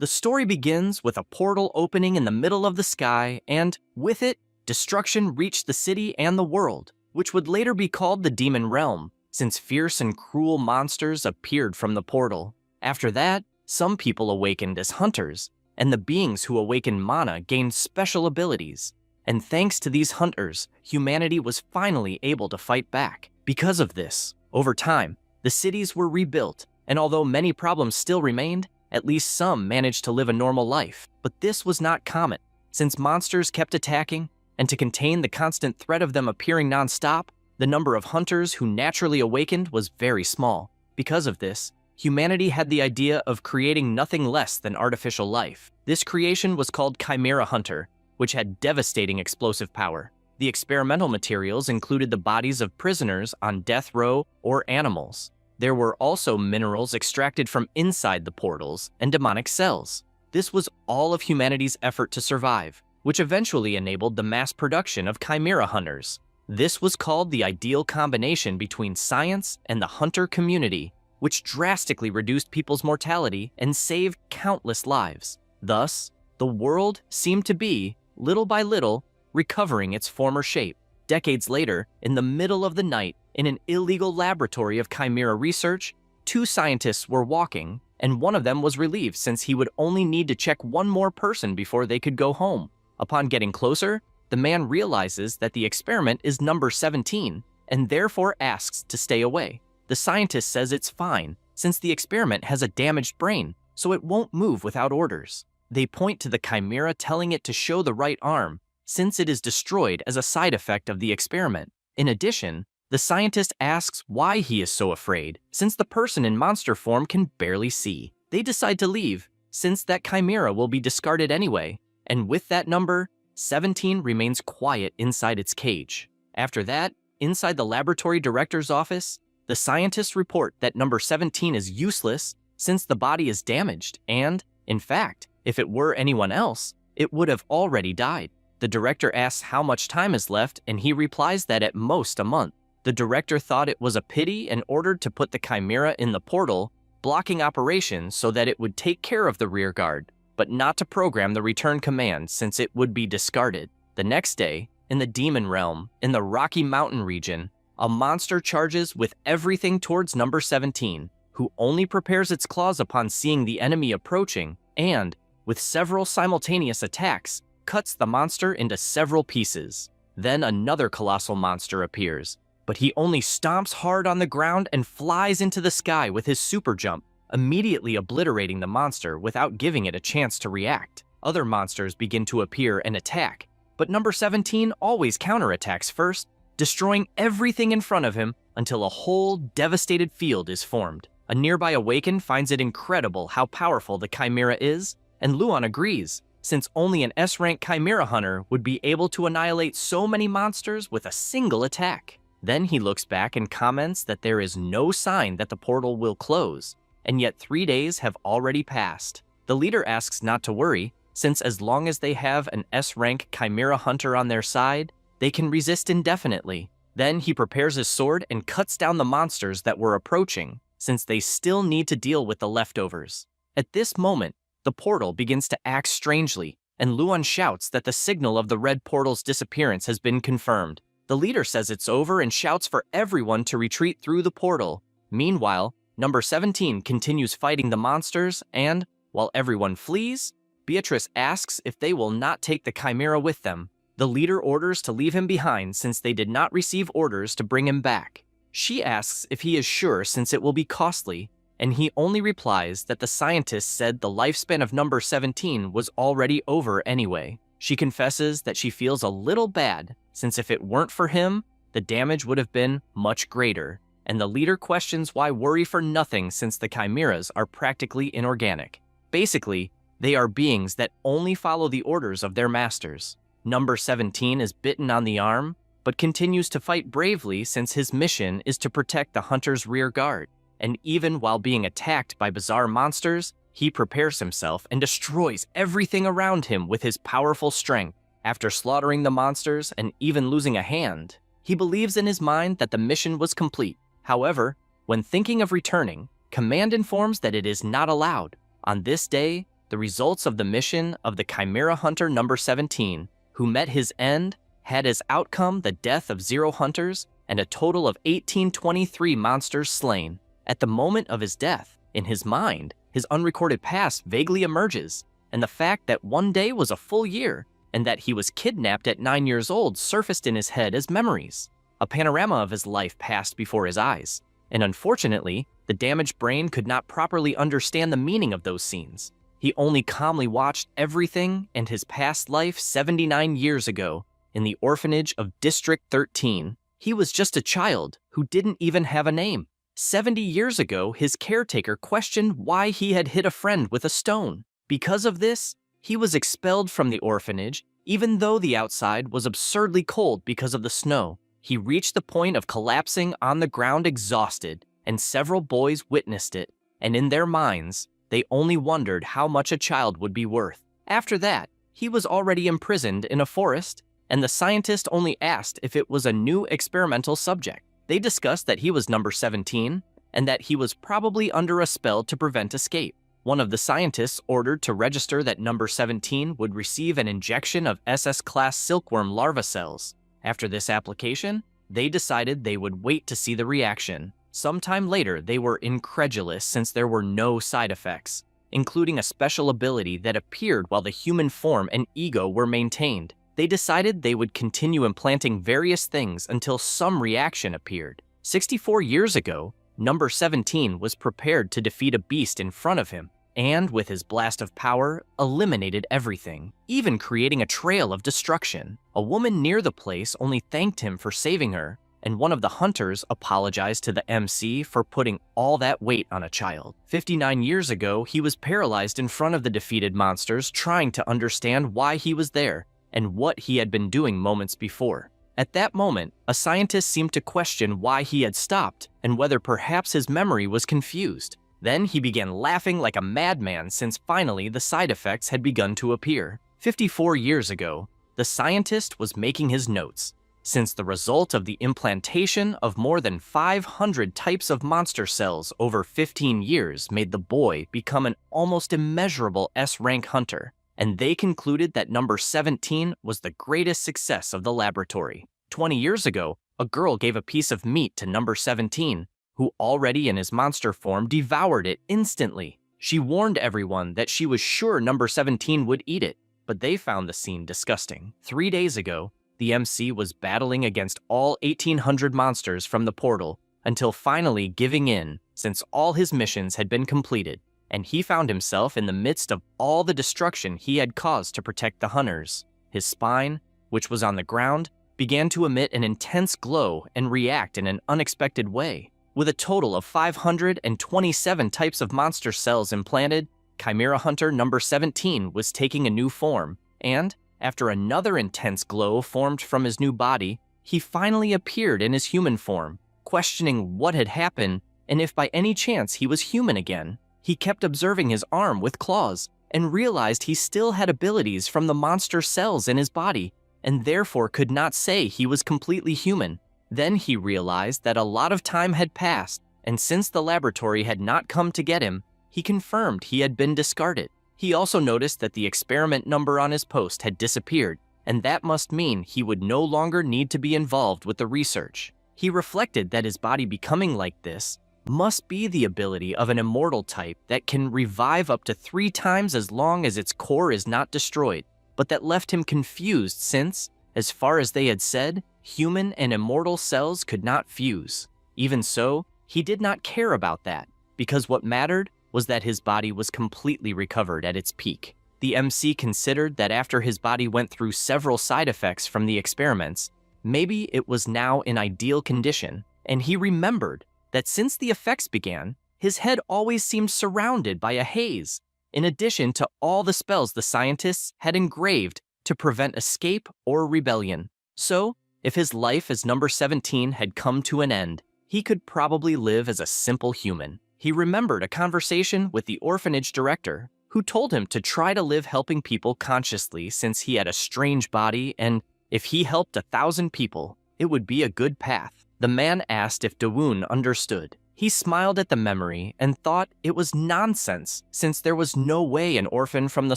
The story begins with a portal opening in the middle of the sky, and, with it, destruction reached the city and the world, which would later be called the Demon Realm, since fierce and cruel monsters appeared from the portal. After that, some people awakened as hunters, and the beings who awakened mana gained special abilities. And thanks to these hunters, humanity was finally able to fight back. Because of this, over time, the cities were rebuilt, and although many problems still remained, at least some managed to live a normal life. But this was not common, since monsters kept attacking, and to contain the constant threat of them appearing non-stop, the number of hunters who naturally awakened was very small. Because of this, humanity had the idea of creating nothing less than artificial life. This creation was called Chimera Hunter, which had devastating explosive power. The experimental materials included the bodies of prisoners on death row or animals. There were also minerals extracted from inside the portals and demonic cells. This was all of humanity's effort to survive, which eventually enabled the mass production of Chimera Hunters. This was called the ideal combination between science and the hunter community, which drastically reduced people's mortality and saved countless lives. Thus, the world seemed to be, little by little, recovering its former shape. Decades later, in the middle of the night, in an illegal laboratory of chimera research, two scientists were walking, and one of them was relieved since he would only need to check one more person before they could go home. Upon getting closer, the man realizes that the experiment is number 17, and therefore asks to stay away. The scientist says it's fine, since the experiment has a damaged brain, so it won't move without orders. They point to the chimera, telling it to show the right arm, since it is destroyed as a side effect of the experiment. In addition, the scientist asks why he is so afraid, since the person in monster form can barely see. They decide to leave, since that chimera will be discarded anyway, and with that number, 17 remains quiet inside its cage. After that, inside the laboratory director's office, the scientists report that number 17 is useless since the body is damaged, and, in fact, if it were anyone else, it would have already died. The director asks how much time is left, and he replies that at most a month. The director thought it was a pity and ordered to put the chimera in the portal, blocking operations so that it would take care of the rear guard, but not to program the return command since it would be discarded. The next day, in the Demon Realm, in the Rocky Mountain region, a monster charges with everything towards number 17, who only prepares its claws upon seeing the enemy approaching, and, with several simultaneous attacks, cuts the monster into several pieces. Then another colossal monster appears, but he only stomps hard on the ground and flies into the sky with his super jump, immediately obliterating the monster without giving it a chance to react. Other monsters begin to appear and attack, but number 17 always counterattacks first, destroying everything in front of him until a whole devastated field is formed. A nearby Awaken finds it incredible how powerful the chimera is, and Luan agrees, since only an S-rank chimera hunter would be able to annihilate so many monsters with a single attack. Then he looks back and comments that there is no sign that the portal will close, and yet 3 days have already passed. The leader asks not to worry, since as long as they have an S-rank chimera hunter on their side, they can resist indefinitely. Then he prepares his sword and cuts down the monsters that were approaching, since they still need to deal with the leftovers. At this moment, the portal begins to act strangely, and Luan shouts that the signal of the red portal's disappearance has been confirmed. The leader says it's over and shouts for everyone to retreat through the portal. Meanwhile, number 17 continues fighting the monsters, and, while everyone flees, Beatrice asks if they will not take the chimera with them. The leader orders to leave him behind since they did not receive orders to bring him back. She asks if he is sure since it will be costly, and he only replies that the scientist said the lifespan of number 17 was already over anyway. She confesses that she feels a little bad, since if it weren't for him, the damage would have been much greater, and the leader questions why worry for nothing since the chimeras are practically inorganic. Basically, they are beings that only follow the orders of their masters. Number 17 is bitten on the arm, but continues to fight bravely since his mission is to protect the hunter's rear guard. And even while being attacked by bizarre monsters, he prepares himself and destroys everything around him with his powerful strength. After slaughtering the monsters and even losing a hand, he believes in his mind that the mission was complete. However, when thinking of returning, Command informs that it is not allowed. On this day, the results of the mission of the Chimera Hunter number 17, who met his end, had as outcome the death of 0 hunters and a total of 1823 monsters slain. At the moment of his death, in his mind, his unrecorded past vaguely emerges, and the fact that one day was a full year and that he was kidnapped at 9 years old surfaced in his head as memories. A panorama of his life passed before his eyes, and unfortunately, the damaged brain could not properly understand the meaning of those scenes. He only calmly watched everything and his past life 79 years ago in the orphanage of District 13. He was just a child who didn't even have a name. 70 years ago, his caretaker questioned why he had hit a friend with a stone. Because of this, he was expelled from the orphanage, even though the outside was absurdly cold because of the snow. He reached the point of collapsing on the ground exhausted, and several boys witnessed it, and in their minds, they only wondered how much a child would be worth. After that, he was already imprisoned in a forest, and the scientist only asked if it was a new experimental subject. They discussed that he was number 17, and that he was probably under a spell to prevent escape. One of the scientists ordered to register that number 17 would receive an injection of SS-class silkworm larva cells. After this application, they decided they would wait to see the reaction. Sometime later, they were incredulous since there were no side effects, including a special ability that appeared while the human form and ego were maintained. They decided they would continue implanting various things until some reaction appeared. 64 years ago, number 17 was prepared to defeat a beast in front of him, and with his blast of power, eliminated everything, even creating a trail of destruction. A woman near the place only thanked him for saving her, and one of the hunters apologized to the MC for putting all that weight on a child. 59 years ago, he was paralyzed in front of the defeated monsters, trying to understand why he was there and what he had been doing moments before. At that moment, a scientist seemed to question why he had stopped and whether perhaps his memory was confused. Then he began laughing like a madman since finally the side effects had begun to appear. 54 years ago, the scientist was making his notes, since the result of the implantation of more than 500 types of monster cells over 15 years made the boy become an almost immeasurable S-rank hunter, and they concluded that number 17 was the greatest success of the laboratory. 20 years ago, a girl gave a piece of meat to number 17, who already in his monster form devoured it instantly. She warned everyone that she was sure number 17 would eat it, but they found the scene disgusting. 3 days ago, the MC was battling against all 1,800 monsters from the portal until finally giving in since all his missions had been completed, and he found himself in the midst of all the destruction he had caused to protect the hunters. His spine, which was on the ground, began to emit an intense glow and react in an unexpected way. With a total of 527 types of monster cells implanted, Chimera Hunter number 17 was taking a new form, and after another intense glow formed from his new body, he finally appeared in his human form, questioning what had happened and if by any chance he was human again. He kept observing his arm with claws and realized he still had abilities from the monster cells in his body and therefore could not say he was completely human. Then he realized that a lot of time had passed, and since the laboratory had not come to get him, he confirmed he had been discarded. He also noticed that the experiment number on his post had disappeared, and that must mean he would no longer need to be involved with the research. He reflected that his body becoming like this must be the ability of an immortal type that can revive up to 3 times as long as its core is not destroyed, but that left him confused since, as far as they had said, human and immortal cells could not fuse. Even so, he did not care about that, because what mattered was that his body was completely recovered at its peak. The MC considered that after his body went through several side effects from the experiments, maybe it was now in ideal condition, and he remembered that since the effects began, his head always seemed surrounded by a haze, in addition to all the spells the scientists had engraved to prevent escape or rebellion. So, if his life as number 17 had come to an end, he could probably live as a simple human. He remembered a conversation with the orphanage director, who told him to try to live helping people consciously since he had a strange body, and if he helped 1,000 people, it would be a good path. The man asked if Dawoon understood. He smiled at the memory and thought it was nonsense, since there was no way an orphan from the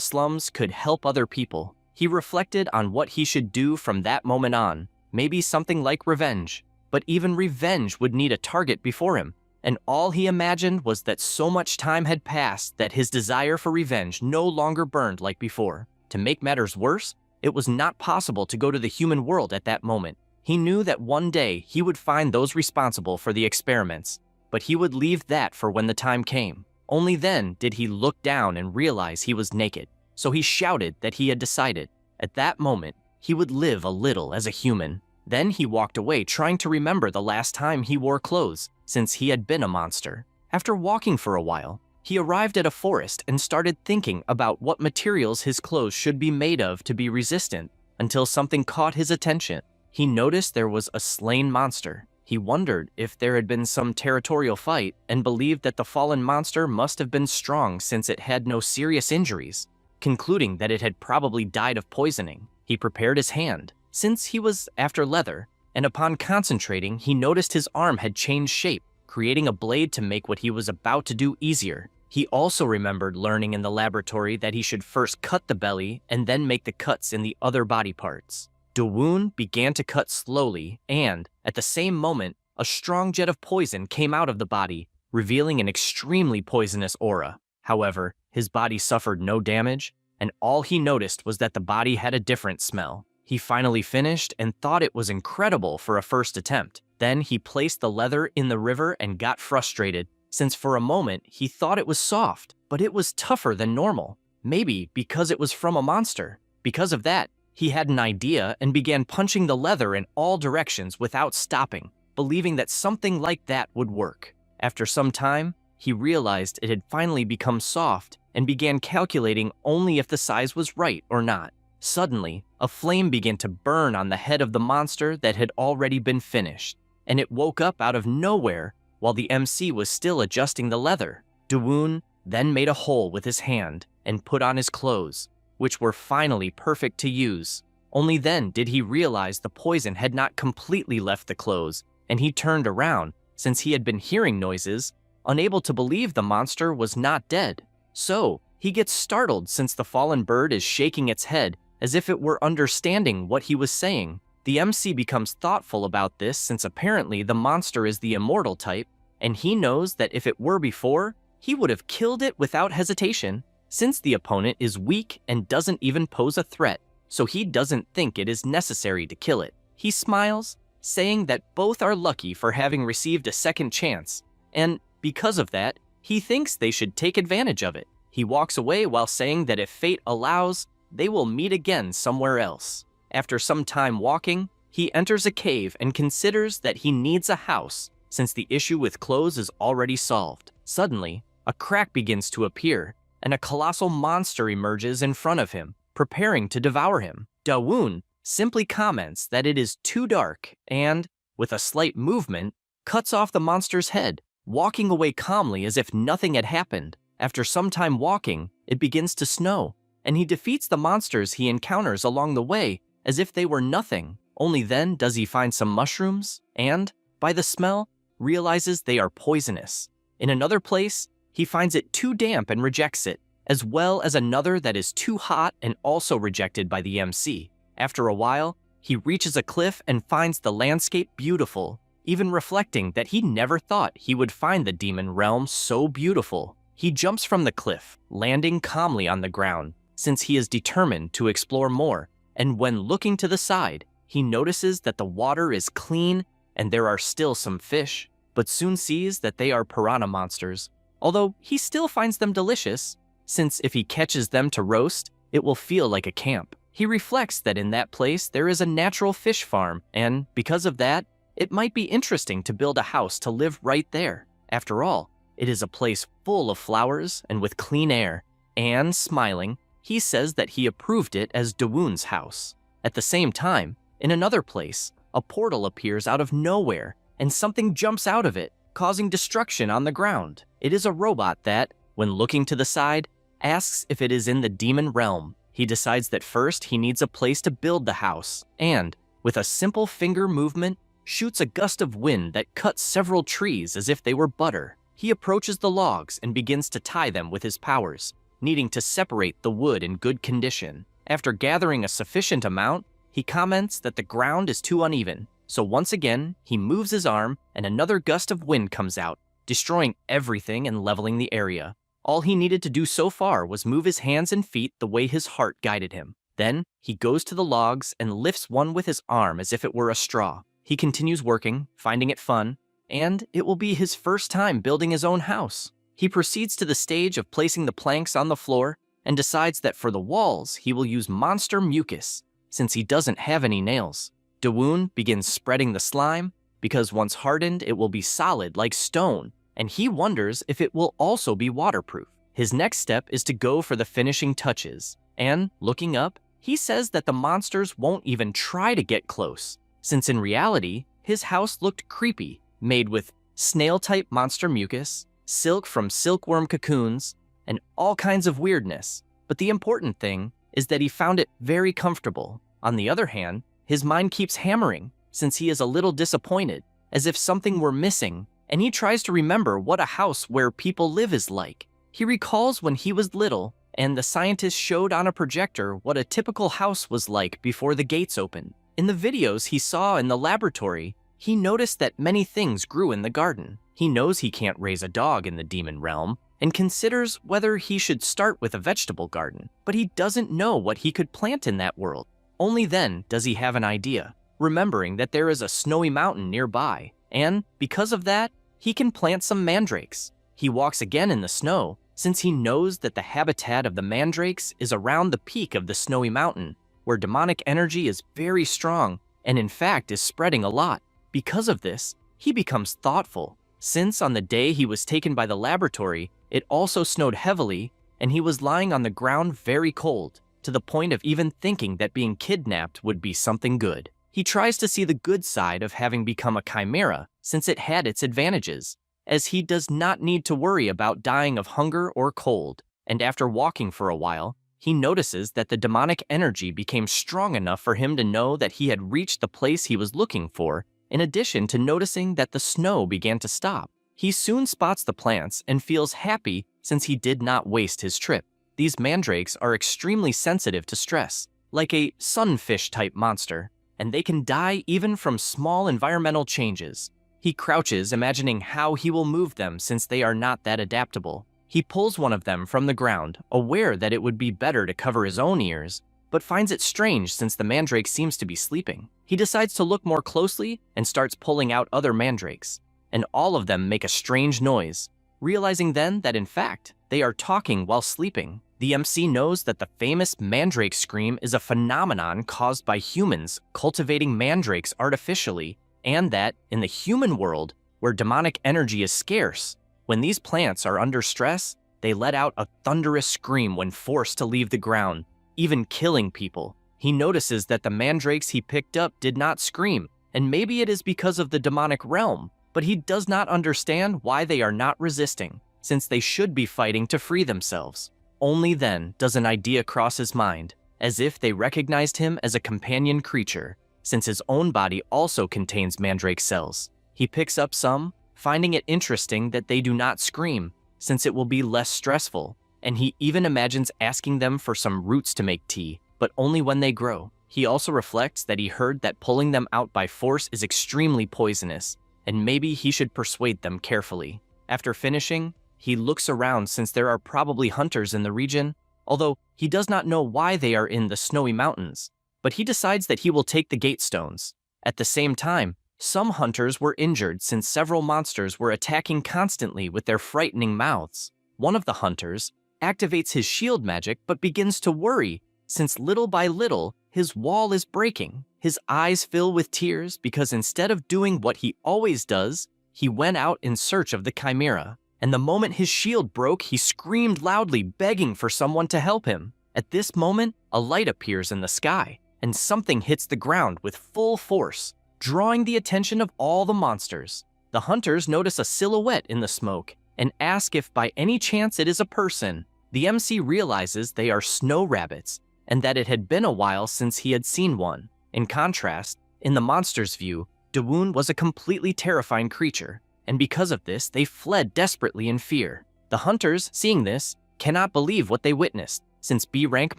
slums could help other people. He reflected on what he should do from that moment on, maybe something like revenge. But even revenge would need a target before him, and all he imagined was that so much time had passed that his desire for revenge no longer burned like before. To make matters worse, it was not possible to go to the human world at that moment. He knew that one day he would find those responsible for the experiments, but he would leave that for when the time came. Only then did he look down and realize he was naked, so he shouted that he had decided. At that moment, he would live a little as a human. Then he walked away trying to remember the last time he wore clothes, since he had been a monster. After walking for a while, he arrived at a forest and started thinking about what materials his clothes should be made of to be resistant, until something caught his attention. He noticed there was a slain monster. He wondered if there had been some territorial fight and believed that the fallen monster must have been strong since it had no serious injuries. Concluding that it had probably died of poisoning, he prepared his hand, since he was after leather, and upon concentrating, he noticed his arm had changed shape, creating a blade to make what he was about to do easier. He also remembered learning in the laboratory that he should first cut the belly and then make the cuts in the other body parts. Dawoon began to cut slowly, and, at the same moment, a strong jet of poison came out of the body, revealing an extremely poisonous aura. However, his body suffered no damage, and all he noticed was that the body had a different smell. He finally finished and thought it was incredible for a first attempt. Then he placed the leather in the river and got frustrated, since for a moment he thought it was soft, but it was tougher than normal. Maybe because it was from a monster. Because of that, he had an idea and began punching the leather in all directions without stopping, believing that something like that would work. After some time, he realized it had finally become soft and began calculating only if the size was right or not. Suddenly, a flame began to burn on the head of the monster that had already been finished, and it woke up out of nowhere while the MC was still adjusting the leather. Dawoon then made a hole with his hand and put on his clothes, which were finally perfect to use. Only then did he realize the poison had not completely left the clothes, and he turned around, since he had been hearing noises, unable to believe the monster was not dead. So, he gets startled since the fallen bird is shaking its head as if it were understanding what he was saying. The MC becomes thoughtful about this since apparently the monster is the immortal type, and he knows that if it were before, he would have killed it without hesitation, since the opponent is weak and doesn't even pose a threat, so he doesn't think it is necessary to kill it. He smiles, saying that both are lucky for having received a second chance, and because of that, he thinks they should take advantage of it. He walks away while saying that if fate allows, they will meet again somewhere else. After some time walking, he enters a cave and considers that he needs a house, since the issue with clothes is already solved. Suddenly, a crack begins to appear, and a colossal monster emerges in front of him, preparing to devour him. Dawoon simply comments that it is too dark and, with a slight movement, cuts off the monster's head, walking away calmly as if nothing had happened. After some time walking, it begins to snow, and he defeats the monsters he encounters along the way as if they were nothing. Only then does he find some mushrooms and, by the smell, realizes they are poisonous. In another place, he finds it too damp and rejects it, as well as another that is too hot and also rejected by the MC. After a while, he reaches a cliff and finds the landscape beautiful, even reflecting that he never thought he would find the demon realm so beautiful. He jumps from the cliff, landing calmly on the ground, since he is determined to explore more, and when looking to the side, he notices that the water is clean and there are still some fish, but soon sees that they are piranha monsters, although he still finds them delicious, since if he catches them to roast, it will feel like a camp. He reflects that in that place there is a natural fish farm, and because of that, it might be interesting to build a house to live right there. After all, it is a place full of flowers and with clean air, and, smiling, he says that he approved it as Dawoon's house. At the same time, in another place, a portal appears out of nowhere, and something jumps out of it, causing destruction on the ground. It is a robot that, when looking to the side, asks if it is in the demon realm. He decides that first he needs a place to build the house, and, with a simple finger movement, shoots a gust of wind that cuts several trees as if they were butter. He approaches the logs and begins to tie them with his powers, needing to separate the wood in good condition. After gathering a sufficient amount, he comments that the ground is too uneven, so once again, he moves his arm and another gust of wind comes out, destroying everything and leveling the area. All he needed to do so far was move his hands and feet the way his heart guided him. Then, he goes to the logs and lifts one with his arm as if it were a straw. He continues working, finding it fun, and it will be his first time building his own house. He proceeds to the stage of placing the planks on the floor and decides that for the walls, he will use monster mucus, since he doesn't have any nails. Dawoon begins spreading the slime, because once hardened, it will be solid like stone, and he wonders if it will also be waterproof. His next step is to go for the finishing touches, and, looking up, he says that the monsters won't even try to get close, since in reality, his house looked creepy, made with snail-type monster mucus, silk from silkworm cocoons, and all kinds of weirdness. But the important thing is that he found it very comfortable. On the other hand, his mind keeps hammering, since he is a little disappointed, as if something were missing, and he tries to remember what a house where people live is like. He recalls when he was little, and the scientist showed on a projector what a typical house was like before the gates opened. In the videos he saw in the laboratory, he noticed that many things grew in the garden. He knows he can't raise a dog in the demon realm, and considers whether he should start with a vegetable garden, but he doesn't know what he could plant in that world. Only then does he have an idea, remembering that there is a snowy mountain nearby, and because of that, he can plant some mandrakes. He walks again in the snow, since he knows that the habitat of the mandrakes is around the peak of the snowy mountain, where demonic energy is very strong and in fact is spreading a lot. Because of this, he becomes thoughtful, since on the day he was taken by the laboratory, it also snowed heavily and he was lying on the ground very cold, to the point of even thinking that being kidnapped would be something good. He tries to see the good side of having become a chimera, since it had its advantages, as he does not need to worry about dying of hunger or cold, and after walking for a while, he notices that the demonic energy became strong enough for him to know that he had reached the place he was looking for, in addition to noticing that the snow began to stop. He soon spots the plants and feels happy since he did not waste his trip. These mandrakes are extremely sensitive to stress, like a sunfish-type monster, and they can die even from small environmental changes. He crouches, imagining how he will move them since they are not that adaptable. He pulls one of them from the ground, aware that it would be better to cover his own ears, but finds it strange since the mandrake seems to be sleeping. He decides to look more closely and starts pulling out other mandrakes, and all of them make a strange noise, realizing then that in fact, they are talking while sleeping. The MC knows that the famous mandrake scream is a phenomenon caused by humans cultivating mandrakes artificially, and that, in the human world, where demonic energy is scarce, when these plants are under stress, they let out a thunderous scream when forced to leave the ground, even killing people. He notices that the mandrakes he picked up did not scream, and maybe it is because of the demonic realm, but he does not understand why they are not resisting, since they should be fighting to free themselves. Only then does an idea cross his mind, as if they recognized him as a companion creature, since his own body also contains mandrake cells. He picks up some, finding it interesting that they do not scream, since it will be less stressful, and he even imagines asking them for some roots to make tea, but only when they grow. He also reflects that he heard that pulling them out by force is extremely poisonous, and maybe he should persuade them carefully. After finishing, he looks around since there are probably hunters in the region, although he does not know why they are in the snowy mountains, but he decides that he will take the gate stones. At the same time, some hunters were injured since several monsters were attacking constantly with their frightening mouths. One of the hunters activates his shield magic but begins to worry since little by little his wall is breaking. His eyes fill with tears because instead of doing what he always does, he went out in search of the chimera. And the moment his shield broke, he screamed loudly, begging for someone to help him. At this moment, a light appears in the sky, and something hits the ground with full force, drawing the attention of all the monsters. The hunters notice a silhouette in the smoke and ask if by any chance it is a person. The MC realizes they are snow rabbits, and that it had been a while since he had seen one. In contrast, in the monster's view, Dawoon was a completely terrifying creature, and because of this, they fled desperately in fear. The hunters, seeing this, cannot believe what they witnessed, since B-rank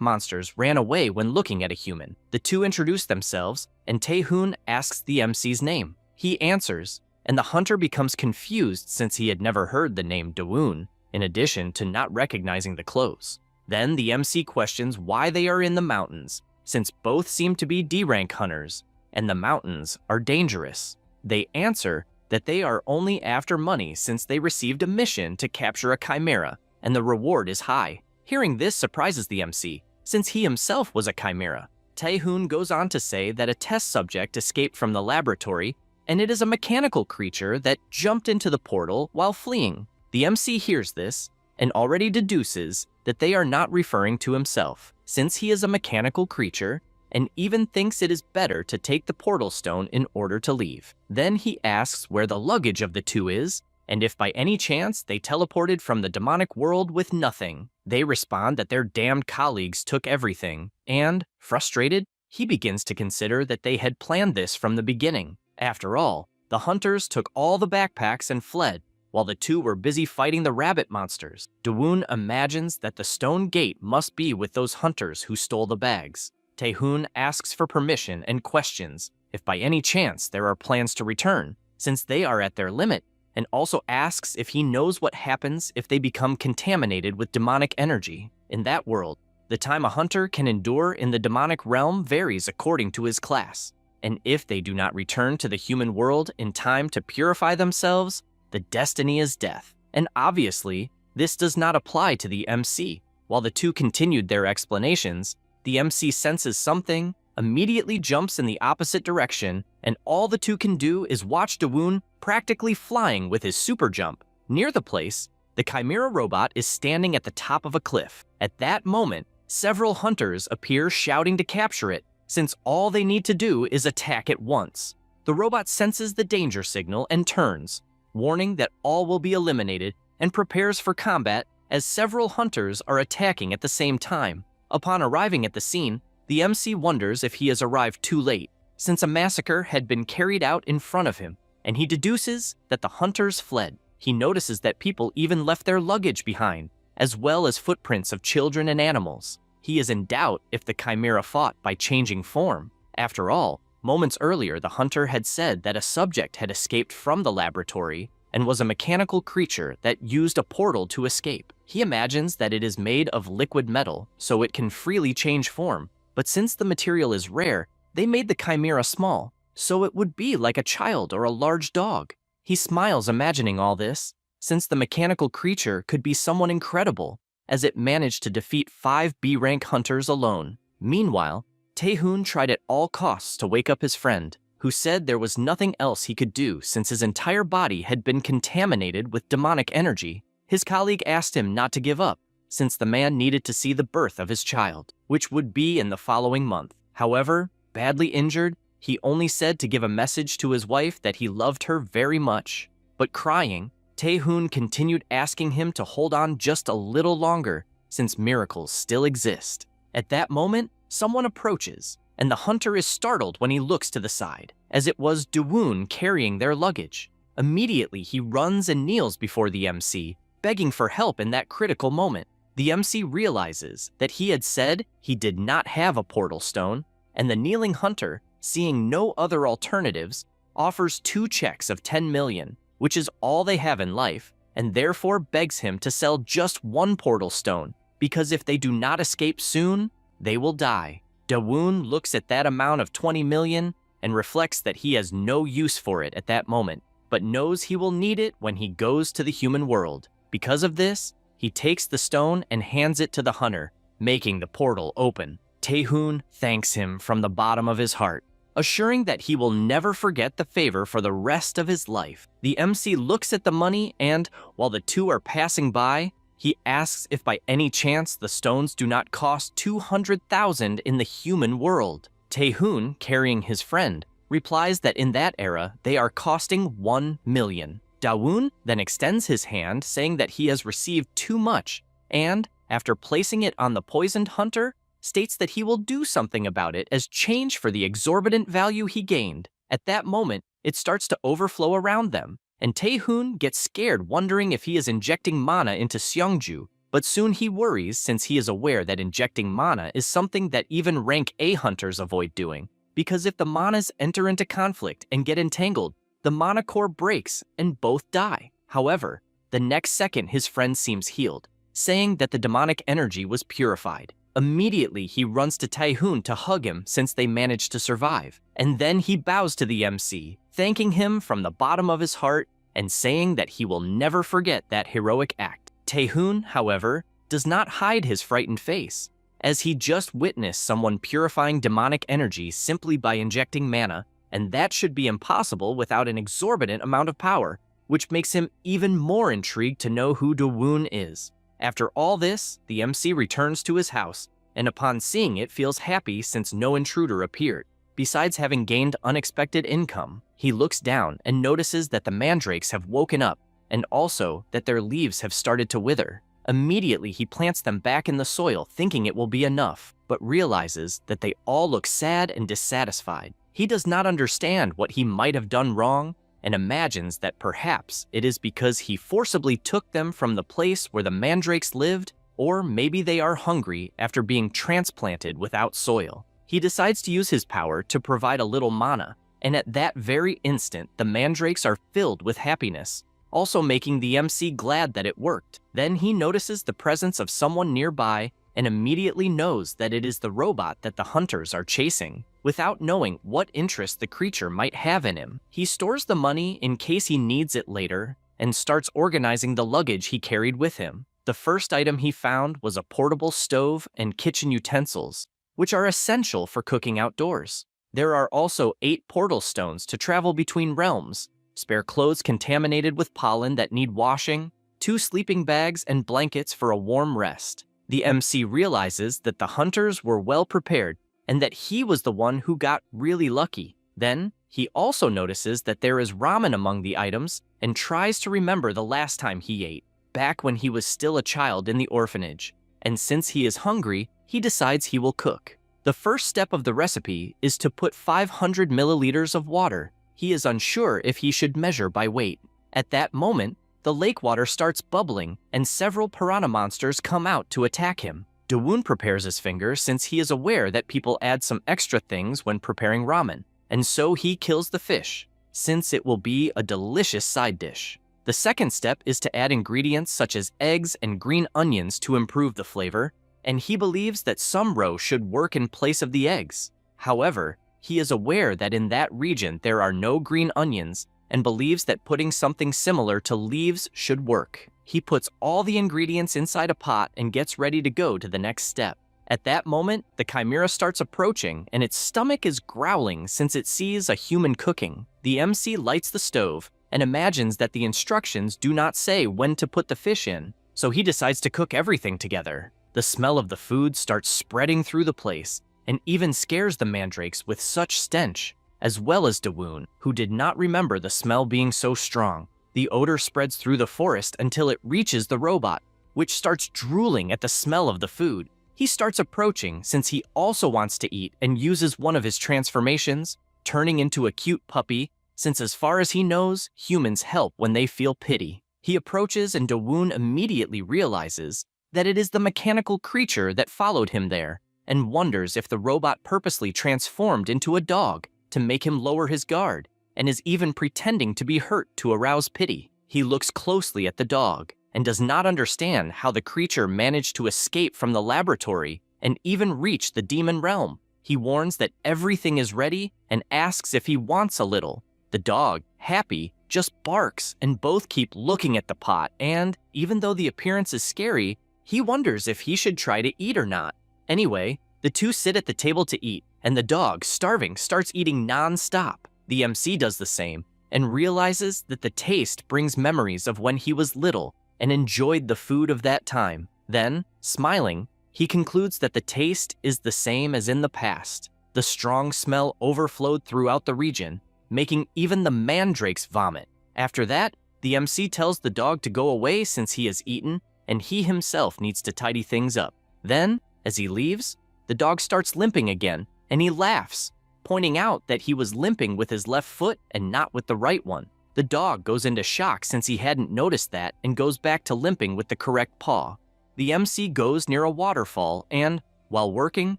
monsters ran away when looking at a human. The two introduce themselves, and Taehoon asks the MC's name. He answers, and the hunter becomes confused since he had never heard the name Dawoon, in addition to not recognizing the clothes. Then the MC questions why they are in the mountains, since both seem to be D-rank hunters, and the mountains are dangerous. They answer that they are only after money since they received a mission to capture a chimera, and the reward is high. Hearing this surprises the MC, since he himself was a chimera. Taehoon goes on to say that a test subject escaped from the laboratory, and it is a mechanical creature that jumped into the portal while fleeing. The MC hears this, and already deduces that they are not referring to himself, since he is a mechanical creature, and even thinks it is better to take the portal stone in order to leave. Then he asks where the luggage of the two is, and if by any chance they teleported from the demonic world with nothing. They respond that their damned colleagues took everything, and, frustrated, he begins to consider that they had planned this from the beginning. After all, the hunters took all the backpacks and fled, while the two were busy fighting the rabbit monsters. Dawoon imagines that the stone gate must be with those hunters who stole the bags. Taehoon asks for permission and questions if by any chance there are plans to return, since they are at their limit, and also asks if he knows what happens if they become contaminated with demonic energy. In that world, the time a hunter can endure in the demonic realm varies according to his class, and if they do not return to the human world in time to purify themselves, the destiny is death. And obviously, this does not apply to the MC. While the two continued their explanations, the MC senses something, immediately jumps in the opposite direction, and all the two can do is watch Dawoon practically flying with his super jump. Near the place, the Chimera robot is standing at the top of a cliff. At that moment, several hunters appear shouting to capture it, since all they need to do is attack at once. The robot senses the danger signal and turns, warning that all will be eliminated, and prepares for combat as several hunters are attacking at the same time. Upon arriving at the scene, the MC wonders if he has arrived too late, since a massacre had been carried out in front of him, and he deduces that the hunters fled. He notices that people even left their luggage behind, as well as footprints of children and animals. He is in doubt if the chimera fought by changing form. After all, moments earlier the hunter had said that a subject had escaped from the laboratory and was a mechanical creature that used a portal to escape. He imagines that it is made of liquid metal, so it can freely change form, but since the material is rare, they made the chimera small, so it would be like a child or a large dog. He smiles imagining all this, since the mechanical creature could be someone incredible, as it managed to defeat 5 B-rank hunters alone. Meanwhile, Taehoon tried at all costs to wake up his friend, who said there was nothing else he could do since his entire body had been contaminated with demonic energy. His colleague asked him not to give up, since the man needed to see the birth of his child, which would be in the following month. However, badly injured, he only said to give a message to his wife that he loved her very much. But crying, Taehoon continued asking him to hold on just a little longer, since miracles still exist. At that moment, someone approaches, and the hunter is startled when he looks to the side, as it was Dawoon carrying their luggage. Immediately, he runs and kneels before the MC, begging for help in that critical moment. The MC realizes that he had said he did not have a portal stone, and the kneeling hunter, seeing no other alternatives, offers 2 checks of 10 million, which is all they have in life, and therefore begs him to sell just 1 portal stone, because if they do not escape soon, they will die. Dawoon looks at that amount of 20 million and reflects that he has no use for it at that moment, but knows he will need it when he goes to the human world. Because of this, he takes the stone and hands it to the hunter, making the portal open. Taehoon thanks him from the bottom of his heart, assuring that he will never forget the favor for the rest of his life. The MC looks at the money and, while the two are passing by, he asks if by any chance the stones do not cost 200,000 in the human world. Taehoon, carrying his friend, replies that in that era they are costing 1 million. Dawoon then extends his hand, saying that he has received too much, and, after placing it on the poisoned hunter, states that he will do something about it as change for the exorbitant value he gained. At that moment, it starts to overflow around them, and Taehoon gets scared wondering if he is injecting mana into Seongju, but soon he worries since he is aware that injecting mana is something that even rank A hunters avoid doing, because if the manas enter into conflict and get entangled, the mana core breaks and both die. However, the next second his friend seems healed, saying that the demonic energy was purified. Immediately, he runs to Taehoon to hug him since they managed to survive, and then he bows to the MC, thanking him from the bottom of his heart and saying that he will never forget that heroic act. Taehoon, however, does not hide his frightened face, as he just witnessed someone purifying demonic energy simply by injecting mana, and that should be impossible without an exorbitant amount of power, which makes him even more intrigued to know who Dawoon is. After all this, the MC returns to his house, and upon seeing it feels happy since no intruder appeared. Besides having gained unexpected income, he looks down and notices that the mandrakes have woken up, and also that their leaves have started to wither. Immediately, he plants them back in the soil, thinking it will be enough, but realizes that they all look sad and dissatisfied. He does not understand what he might have done wrong, and imagines that perhaps it is because he forcibly took them from the place where the mandrakes lived, or maybe they are hungry after being transplanted without soil. He decides to use his power to provide a little mana, and at that very instant, the mandrakes are filled with happiness, also making the MC glad that it worked. Then he notices the presence of someone nearby and immediately knows that it is the robot that the hunters are chasing. Without knowing what interest the creature might have in him, he stores the money in case he needs it later and starts organizing the luggage he carried with him. The first item he found was a portable stove and kitchen utensils, which are essential for cooking outdoors. There are also 8 portal stones to travel between realms, spare clothes contaminated with pollen that need washing, 2 sleeping bags and blankets for a warm rest. The MC realizes that the hunters were well prepared and that he was the one who got really lucky. Then, he also notices that there is ramen among the items and tries to remember the last time he ate, back when he was still a child in the orphanage. And since he is hungry, he decides he will cook. The first step of the recipe is to put 500 milliliters of water. He is unsure if he should measure by weight. At that moment, the lake water starts bubbling and several piranha monsters come out to attack him. Dawoon prepares his finger since he is aware that people add some extra things when preparing ramen, and so he kills the fish, since it will be a delicious side dish. The second step is to add ingredients such as eggs and green onions to improve the flavor, and he believes that some roe should work in place of the eggs. However, he is aware that in that region there are no green onions and believes that putting something similar to leaves should work. He puts all the ingredients inside a pot and gets ready to go to the next step. At that moment, the chimera starts approaching and its stomach is growling since it sees a human cooking. The MC lights the stove and imagines that the instructions do not say when to put the fish in, so he decides to cook everything together. The smell of the food starts spreading through the place and even scares the mandrakes with such stench, as well as Dawoon, who did not remember the smell being so strong. The odor spreads through the forest until it reaches the robot, which starts drooling at the smell of the food. He starts approaching since he also wants to eat and uses one of his transformations, turning into a cute puppy, since as far as he knows, humans help when they feel pity. He approaches and Dawoon immediately realizes that it is the mechanical creature that followed him there, and wonders if the robot purposely transformed into a dog to make him lower his guard, and is even pretending to be hurt to arouse pity. He looks closely at the dog and does not understand how the creature managed to escape from the laboratory and even reach the demon realm. He warns that everything is ready and asks if he wants a little. The dog, happy, just barks and both keep looking at the pot and, even though the appearance is scary, he wonders if he should try to eat or not. Anyway, the two sit at the table to eat, and the dog, starving, starts eating non-stop. The MC does the same, and realizes that the taste brings memories of when he was little and enjoyed the food of that time. Then, smiling, he concludes that the taste is the same as in the past. The strong smell overflowed throughout the region, making even the mandrakes vomit. After that, the MC tells the dog to go away since he has eaten, and he himself needs to tidy things up. Then, as he leaves, the dog starts limping again, and he laughs, pointing out that he was limping with his left foot and not with the right one. The dog goes into shock since he hadn't noticed that and goes back to limping with the correct paw. The MC goes near a waterfall and, while working,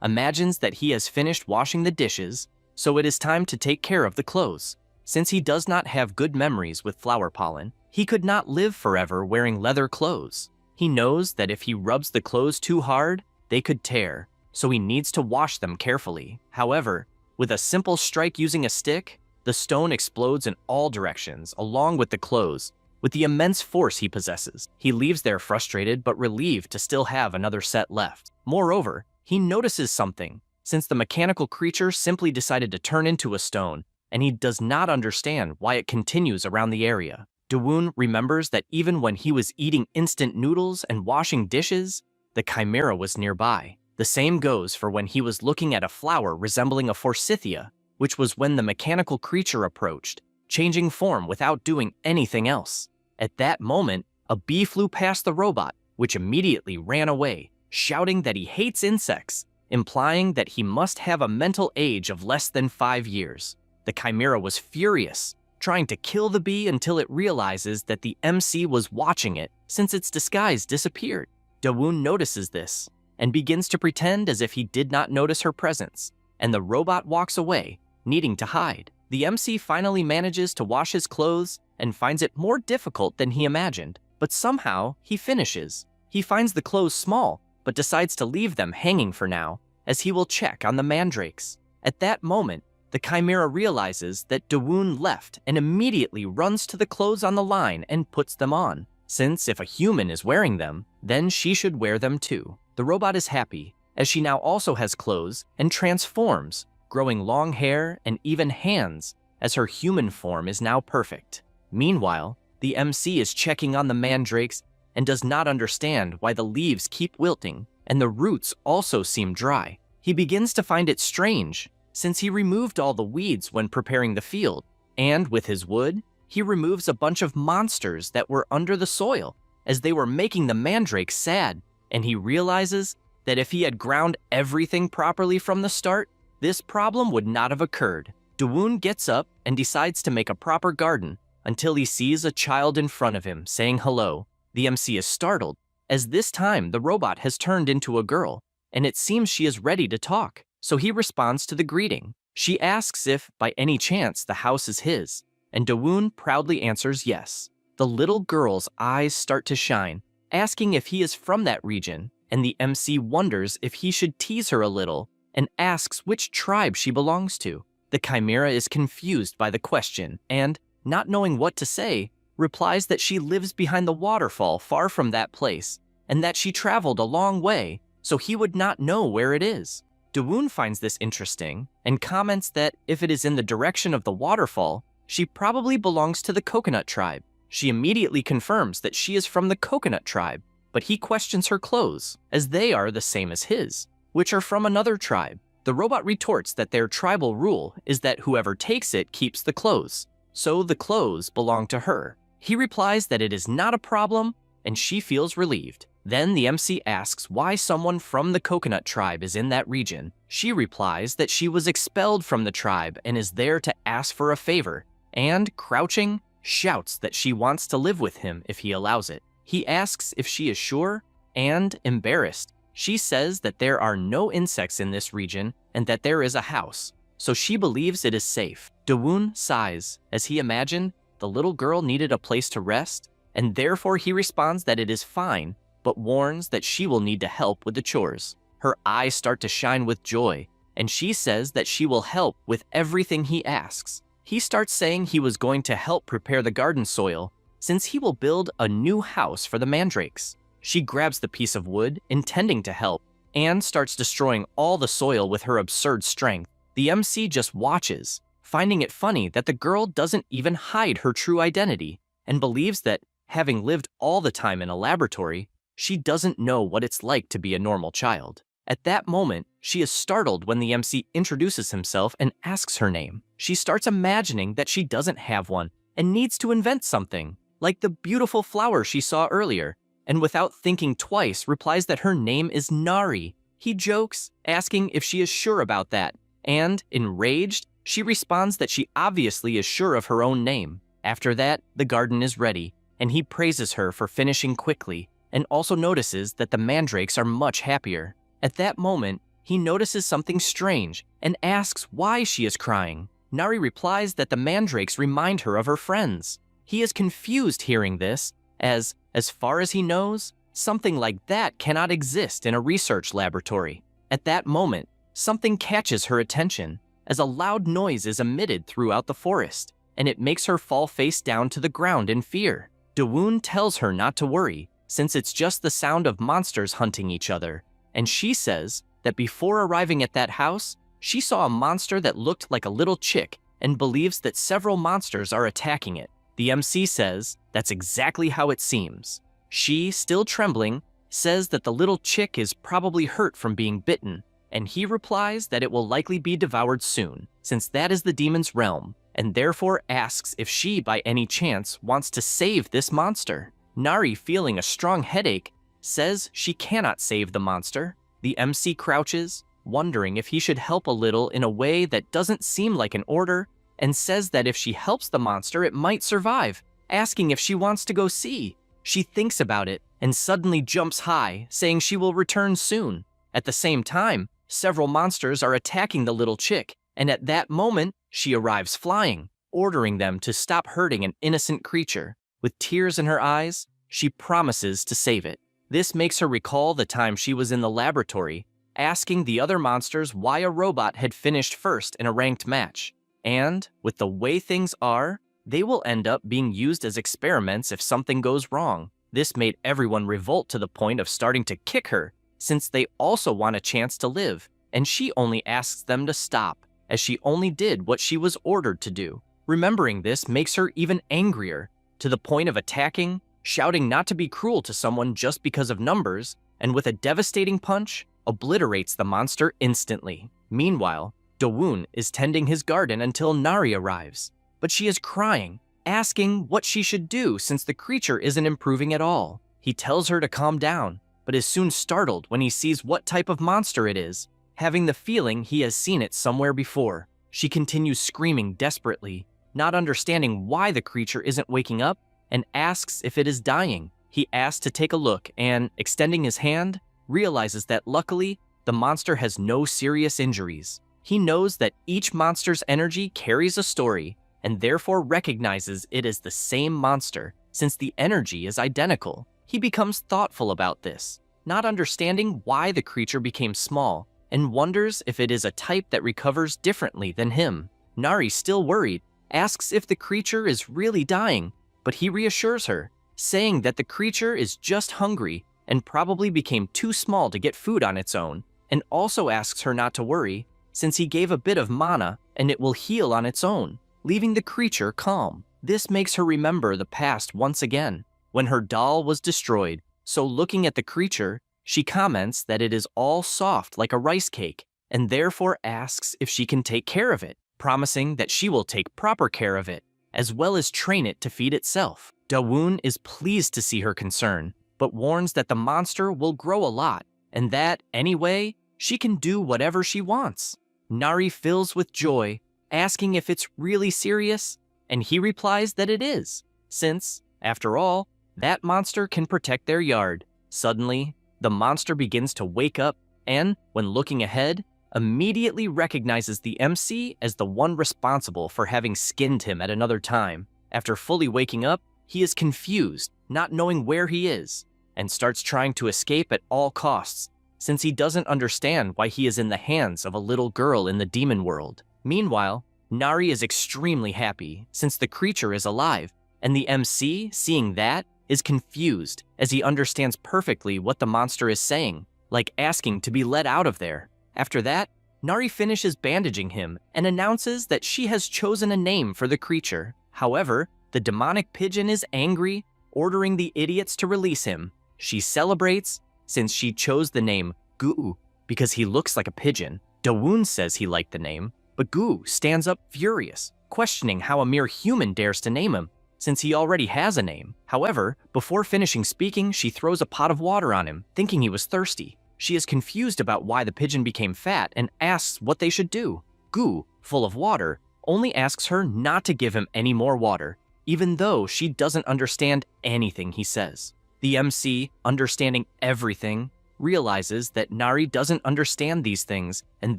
imagines that he has finished washing the dishes, so it is time to take care of the clothes. Since he does not have good memories with flower pollen, he could not live forever wearing leather clothes. He knows that if he rubs the clothes too hard, they could tear, so he needs to wash them carefully. However, with a simple strike using a stick, the stone explodes in all directions along with the clothes. With the immense force he possesses, he leaves there frustrated but relieved to still have another set left. Moreover, he notices something, since the mechanical creature simply decided to turn into a stone, and he does not understand why it continues around the area. Dawoon remembers that even when he was eating instant noodles and washing dishes, the chimera was nearby. The same goes for when he was looking at a flower resembling a forsythia, which was when the mechanical creature approached, changing form without doing anything else. At that moment, a bee flew past the robot, which immediately ran away, shouting that he hates insects, implying that he must have a mental age of less than 5 years. The chimera was furious, trying to kill the bee until it realizes that the MC was watching it since its disguise disappeared. Dawoon notices this and begins to pretend as if he did not notice her presence, and the robot walks away, needing to hide. The MC finally manages to wash his clothes and finds it more difficult than he imagined, but somehow he finishes. He finds the clothes small, but decides to leave them hanging for now, as he will check on the mandrakes. At that moment, the chimera realizes that Dawoon left and immediately runs to the clothes on the line and puts them on, since if a human is wearing them, then she should wear them too. The robot is happy, as she now also has clothes and transforms, growing long hair and even hands, as her human form is now perfect. Meanwhile, the MC is checking on the mandrakes and does not understand why the leaves keep wilting and the roots also seem dry. He begins to find it strange, since he removed all the weeds when preparing the field, and with his wood, he removes a bunch of monsters that were under the soil, as they were making the mandrakes sad, and he realizes that if he had ground everything properly from the start, this problem would not have occurred. Dawoon gets up and decides to make a proper garden until he sees a child in front of him saying hello. The MC is startled, as this time the robot has turned into a girl, and it seems she is ready to talk, so he responds to the greeting. She asks if, by any chance, the house is his, and Dawoon proudly answers yes. The little girl's eyes start to shine, asking if he is from that region, and the MC wonders if he should tease her a little and asks which tribe she belongs to. The chimera is confused by the question and, not knowing what to say, replies that she lives behind the waterfall far from that place and that she traveled a long way, so he would not know where it is. Dawoon finds this interesting and comments that if it is in the direction of the waterfall, she probably belongs to the coconut tribe. She immediately confirms that she is from the coconut tribe, but he questions her clothes, as they are the same as his, which are from another tribe. The robot retorts that their tribal rule is that whoever takes it keeps the clothes, so the clothes belong to her. He replies that it is not a problem, and she feels relieved. Then the MC asks why someone from the coconut tribe is in that region. She replies that she was expelled from the tribe and is there to ask for a favor, and, crouching, shouts that she wants to live with him if he allows it. He asks if she is sure, and, embarrassed, she says that there are no insects in this region and that there is a house, so she believes it is safe. Dawoon sighs, as he imagined the little girl needed a place to rest, and therefore he responds that it is fine, but warns that she will need to help with the chores. Her eyes start to shine with joy, and she says that she will help with everything he asks. He starts saying he was going to help prepare the garden soil, since he will build a new house for the mandrakes. She grabs the piece of wood, intending to help, and starts destroying all the soil with her absurd strength. The MC just watches, finding it funny that the girl doesn't even hide her true identity, and believes that, having lived all the time in a laboratory, she doesn't know what it's like to be a normal child. At that moment, she is startled when the MC introduces himself and asks her name. She starts imagining that she doesn't have one and needs to invent something, like the beautiful flower she saw earlier, and without thinking twice replies that her name is Nari. He jokes, asking if she is sure about that, and, enraged, she responds that she obviously is sure of her own name. After that, the garden is ready, and he praises her for finishing quickly, and also notices that the mandrakes are much happier. At that moment, he notices something strange and asks why she is crying. Nari replies that the mandrakes remind her of her friends. He is confused hearing this, as far as he knows, something like that cannot exist in a research laboratory. At that moment, something catches her attention, as a loud noise is emitted throughout the forest, and it makes her fall face down to the ground in fear. Dawoon tells her not to worry, since it's just the sound of monsters hunting each other, and she says that before arriving at that house, she saw a monster that looked like a little chick and believes that several monsters are attacking it. The MC says that's exactly how it seems. She, still trembling, says that the little chick is probably hurt from being bitten, and he replies that it will likely be devoured soon, since that is the demon's realm, and therefore asks if she by any chance wants to save this monster. Nari, feeling a strong headache, says she cannot save the monster. The MC crouches, wondering if he should help a little in a way that doesn't seem like an order, and says that if she helps the monster it might survive, asking if she wants to go see. She thinks about it and suddenly jumps high, saying she will return soon. At the same time, several monsters are attacking the little chick, and at that moment, she arrives flying, ordering them to stop hurting an innocent creature. With tears in her eyes, she promises to save it. This makes her recall the time she was in the laboratory, asking the other monsters why a robot had finished first in a ranked match. And, with the way things are, they will end up being used as experiments if something goes wrong. This made everyone revolt to the point of starting to kick her, since they also want a chance to live, and she only asks them to stop, as she only did what she was ordered to do. Remembering this makes her even angrier, to the point of attacking, shouting not to be cruel to someone just because of numbers, and with a devastating punch, obliterates the monster instantly. Meanwhile, Dawoon is tending his garden until Nari arrives, but she is crying, asking what she should do since the creature isn't improving at all. He tells her to calm down, but is soon startled when he sees what type of monster it is, having the feeling he has seen it somewhere before. She continues screaming desperately, not understanding why the creature isn't waking up, and asks if it is dying. He asks to take a look and, extending his hand, realizes that luckily, the monster has no serious injuries. He knows that each monster's energy carries a story, and therefore recognizes it as the same monster, since the energy is identical. He becomes thoughtful about this, not understanding why the creature became small, and wonders if it is a type that recovers differently than him. Nari, still worried, asks if the creature is really dying, but he reassures her, saying that the creature is just hungry and probably became too small to get food on its own, and also asks her not to worry, since he gave a bit of mana and it will heal on its own, leaving the creature calm. This makes her remember the past once again, when her doll was destroyed, so looking at the creature, she comments that it is all soft like a rice cake, and therefore asks if she can take care of it, promising that she will take proper care of it, as well as train it to feed itself. Dawoon is pleased to see her concern, but warns that the monster will grow a lot, and that, anyway, she can do whatever she wants. Nari fills with joy, asking if it's really serious, and he replies that it is, since, after all, that monster can protect their yard. Suddenly, the monster begins to wake up and, when looking ahead, immediately recognizes the MC as the one responsible for having skinned him at another time. After fully waking up, he is confused, not knowing where he is, and starts trying to escape at all costs, since he doesn't understand why he is in the hands of a little girl in the demon world. Meanwhile, Nari is extremely happy since the creature is alive, and the MC, seeing that, is confused as he understands perfectly what the monster is saying, like asking to be let out of there. After that, Nari finishes bandaging him and announces that she has chosen a name for the creature. However, the demonic pigeon is angry, ordering the idiots to release him. She celebrates, since she chose the name Gu because he looks like a pigeon. Dawoon says he liked the name, but Gu stands up furious, questioning how a mere human dares to name him, since he already has a name. However, before finishing speaking, she throws a pot of water on him, thinking he was thirsty. She is confused about why the pigeon became fat and asks what they should do. Gu, full of water, only asks her not to give him any more water, even though she doesn't understand anything he says. The MC, understanding everything, realizes that Nari doesn't understand these things and